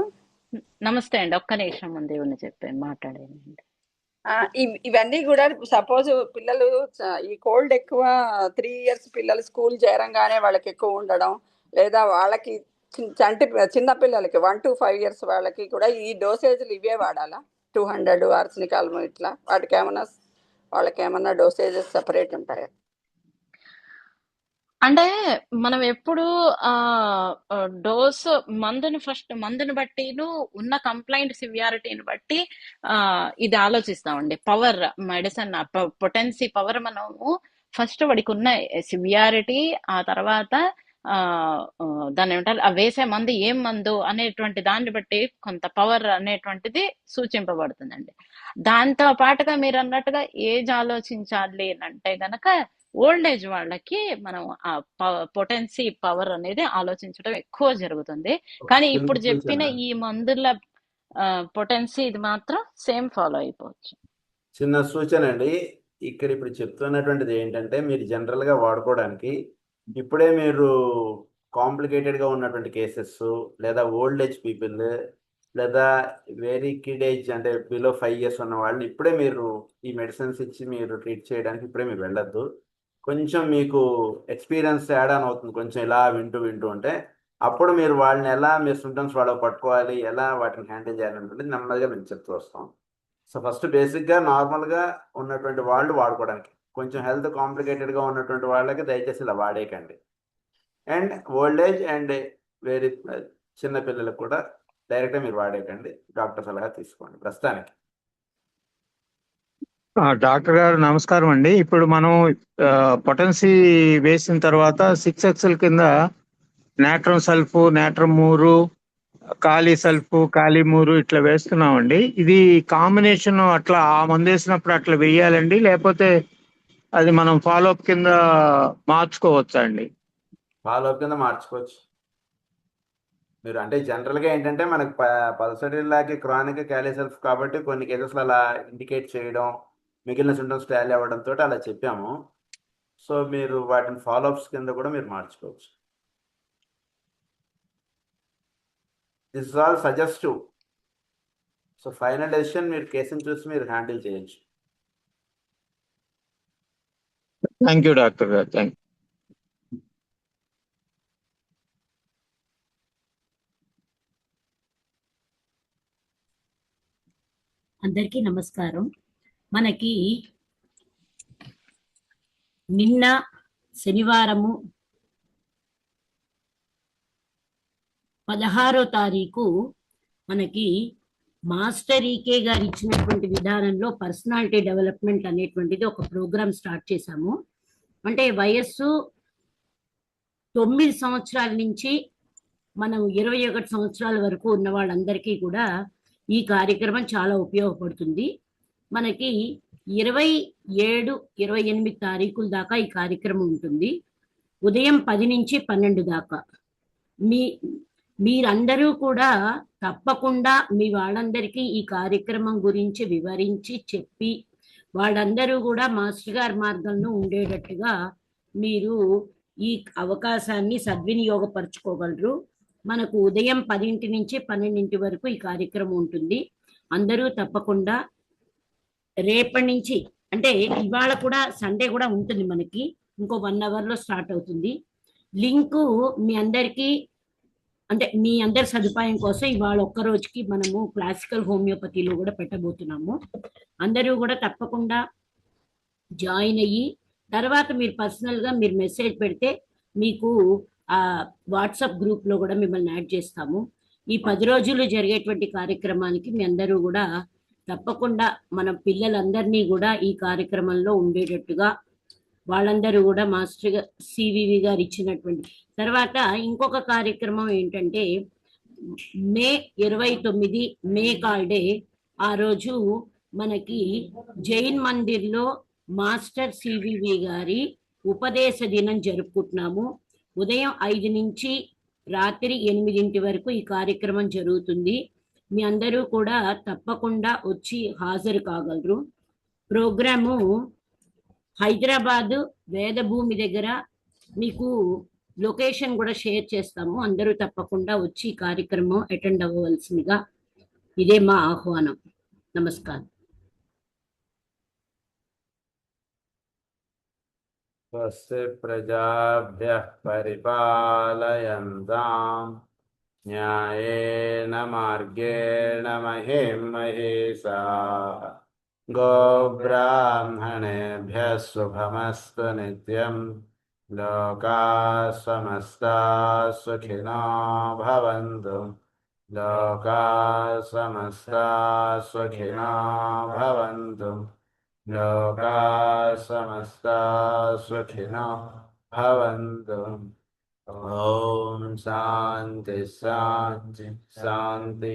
నమస్తే అండి. ఒక్క నిమిషం ముందు ఇవన్నీ చెప్పాను మాట్లాడేయండి. ఇవన్నీ కూడా సపోజ్ పిల్లలు ఈ కోల్డ్ ఎక్కువ 3 ఇయర్స్ పిల్లలు స్కూల్ చేరంగానే వాళ్ళకి ఎక్కువ ఉండడం, లేదా వాళ్ళకి చంటి చిన్న పిల్లలకి 1 to 5 years వాళ్ళకి కూడా ఈ డోసేజ్లు ఇవే వాడాలా? 200 ఆర్సనికాల్ ఇట్లా వాటికి ఏమన్నా వాళ్ళకి ఏమన్నా డోసేజెస్ సపరేట్ ఉంటాయా? అంటే మనం ఎప్పుడు డోస్ మందుని బట్టిను ఉన్న కంప్లైంట్ సివియారిటీని బట్టి ఇది ఆలోచిస్తామండి. పవర్ మెడిసిన్ పొటెన్సీ పవర్ మనము ఫస్ట్ వాడికి ఉన్న సివియారిటీ, ఆ తర్వాత ఆ, ఆ, దాన్ని ఏమంటారు, ఆ వేసే మందు ఏం మందు అనేటువంటి దాన్ని బట్టి కొంత పవర్ అనేటువంటిది సూచింపబడుతుందండి. దాంతో పాటుగా మీరు అన్నట్టుగా ఏజ్ ఆలోచించాలి అంటే గనక ఓల్డ్ ఏజ్ వాళ్ళకి మనం ఆ పొటెన్సీ పవర్ అనేది ఆలోచించడం ఎక్కువ జరుగుతుంది. ఒక కానీ చిన్న ఇప్పుడు సూచన చెప్పిన ఈ మందుల పొటెన్సీ ఇది మాత్రం సేమ్ ఫాలో అయిపోవచ్చు. చిన్న సూచన అండి. ఇక్కడ ఇప్పుడు చెప్తున్నటువంటిది ఏంటంటే మీరు జనరల్గా వాడుకోవడానికి ఇప్పుడే మీరు కాంప్లికేటెడ్గా ఉన్నటువంటి కేసెస్ లేదా ఓల్డ్ ఏజ్ పీపుల్ లేదా వెరీ కిడ్ ఏజ్ అంటే బిలో 5 years ఉన్న వాళ్ళని ఇప్పుడే మీరు ఈ మెడిసిన్స్ ఇచ్చి మీరు ట్రీట్ చేయడానికి ఇప్పుడే మీరు వెళ్ళొద్దు. కొంచెం మీకు ఎక్స్పీరియన్స్ యాడ్ ఆన్ అవుతుంది కొంచెం ఇలా వింటూ వింటూ ఉంటే. అప్పుడు మీరు వాళ్ళని ఎలా మీరు సిమ్టమ్స్ వాళ్ళకి పట్టుకోవాలి, ఎలా వాటిని హ్యాండిల్ చేయాలనుకుంటే నెమ్మదిగా మేము చెప్తూ వస్తాం. సో ఫస్ట్ బేసిక్గా నార్మల్గా ఉన్నటువంటి వాళ్ళు వాడుకోవడానికి, కొంచెం హెల్త్ కాంప్లికేటెడ్గా ఉన్నటువంటి వాళ్ళకి దయచేసి ఇలా వాడేయకండి. అండ్ ఓల్డ్ ఏజ్ అండ్ వేరే చిన్న పిల్లలకు కూడా డైరెక్ట్గా మీరు వాడేయకండి, డాక్టర్ సలహా తీసుకోండి ప్రస్తుతానికి. డాక్టర్ గారు నమస్కారం అండి. ఇప్పుడు మనం పొటెన్సీ వేసిన తర్వాత 6XL కింద నాట్రమ్ సల్ఫ్, నాట్రమ్ మూరు, కాలీ సల్ఫ్, కాలీ మూరు ఇట్లా వేస్తున్నామండి. ఇది కాంబినేషన్ అట్లా ఆ మందు వేసినప్పుడు అట్లా వేయాలండి, లేకపోతే అది మనం ఫాలోఅప్ కింద మార్చుకోవచ్చా అండి? ఫాలోఅప్ కింద మార్చుకోవచ్చు మీరు. అంటే జనరల్గా ఏంటంటే మనకు పల్సరీలాకి క్రానిక్ క్యాలిసెల్ఫ్ కాబట్టి కొన్ని కేసెస్లో అలా ఇండికేట్ చేయడం, మిగిలిన సిమ్టమ్స్ టాలీ అవ్వడంతో అలా చెప్పాము. సో మీరు వాటిని ఫాలోఅప్స్ కింద కూడా మీరు మార్చుకోవచ్చు. This is all suggestive. So final decision మీరు కేసుని చూసి మీరు హ్యాండిల్ చేయొచ్చు. థ్యాంక్ యూ డాక్టర్ గారు, థ్యాంక్ యూ. అందరికీ నమస్కారం. మనకి నిన్న శనివారము 16వ తారీఖు మనకి మాస్టర్ ఈకే గారు ఇచ్చినటువంటి విధానంలో పర్సనాలిటీ డెవలప్మెంట్ అనేటువంటిది ఒక ప్రోగ్రామ్ స్టార్ట్ చేశాము. అంటే వయస్సు 9 సంవత్సరాల నుంచి మనం 21 సంవత్సరాల వరకు ఉన్న వాళ్ళందరికీ కూడా ఈ కార్యక్రమం చాలా ఉపయోగపడుతుంది. మనకి 27, 28 తారీఖుల దాకా ఈ కార్యక్రమం ఉంటుంది. ఉదయం 10 నుంచి 12 దాకా. మీరందరూ కూడా తప్పకుండా మీ వాళ్ళందరికీ ఈ కార్యక్రమం గురించి వివరించి చెప్పి వాళ్ళందరూ కూడా మాస్టర్ గారి మార్గంలో ఉండేటట్టుగా మీరు ఈ అవకాశాన్ని సద్వినియోగపరచుకోగలరు. మనకు ఉదయం 10 నుంచి 12 వరకు ఈ కార్యక్రమం ఉంటుంది. అందరూ తప్పకుండా రేపటి నుంచి, అంటే ఇవాళ కూడా సండే కూడా ఉంటుంది, మనకి ఇంకో 1 hourలో స్టార్ట్ అవుతుంది. లింకు మీ అందరికీ, అంటే మీ అందరి సదుపాయం కోసం ఇవాళ ఒక్క రోజుకి మనము క్లాసికల్ హోమియోపతిలో కూడా పెట్టబోతున్నాము. అందరూ కూడా తప్పకుండా జాయిన్ అయ్యి తర్వాత మీరు పర్సనల్గా మీరు మెసేజ్ పెడితే మీకు ఆ వాట్సాప్ గ్రూప్లో కూడా మిమ్మల్ని యాడ్ చేస్తాము. ఈ 10 రోజులు జరిగేటువంటి కార్యక్రమానికి మీ అందరూ కూడా తప్పకుండా మన పిల్లలందరినీ కూడా ఈ కార్యక్రమంలో ఉండేటట్టుగా వాళ్ళందరూ కూడా మాస్టర్ సివివి గారు ఇచ్చినటువంటి తర్వాత ఇంకొక కార్యక్రమం ఏంటంటే మే 29 మే కాల్డే, ఆ రోజు మనకి జైన్ మందిర్లో మాస్టర్ సివివి గారి ఉపదేశ దినం జరుపుకుంటున్నాము. ఉదయం 5 నుంచి రాత్రి 8 వరకు ఈ కార్యక్రమం జరుగుతుంది. మీ అందరూ కూడా తప్పకుండా వచ్చి హాజరు కాగలరు. ప్రోగ్రాము హైదరాబాద్ వేదభూమి దగ్గర, మీకు లొకేషన్ కూడా షేర్ చేస్తాము. అందరూ తప్పకుండా వచ్చి ఈ కార్యక్రమం అటెండ్ అవ్వవలసిందిగా ఇదే మా ఆహ్వానం. నమస్కారం. స్వస్తి ప్రజాభ్యః పరిపాలయంతాం న్యాయేన మార్గేణ మహిం మహేషాః. గోబ్రాహ్మణేభ్యः శుభమస్తు నిత్యం. లోకాः సమస్తాः సుఖినో భవంతు. లోకాः సమస్తాः సుఖినో భవంతు. లోకాः సమస్తాः సుఖినో భవంతు. ఓం శాంతి శాంతి శాంతి.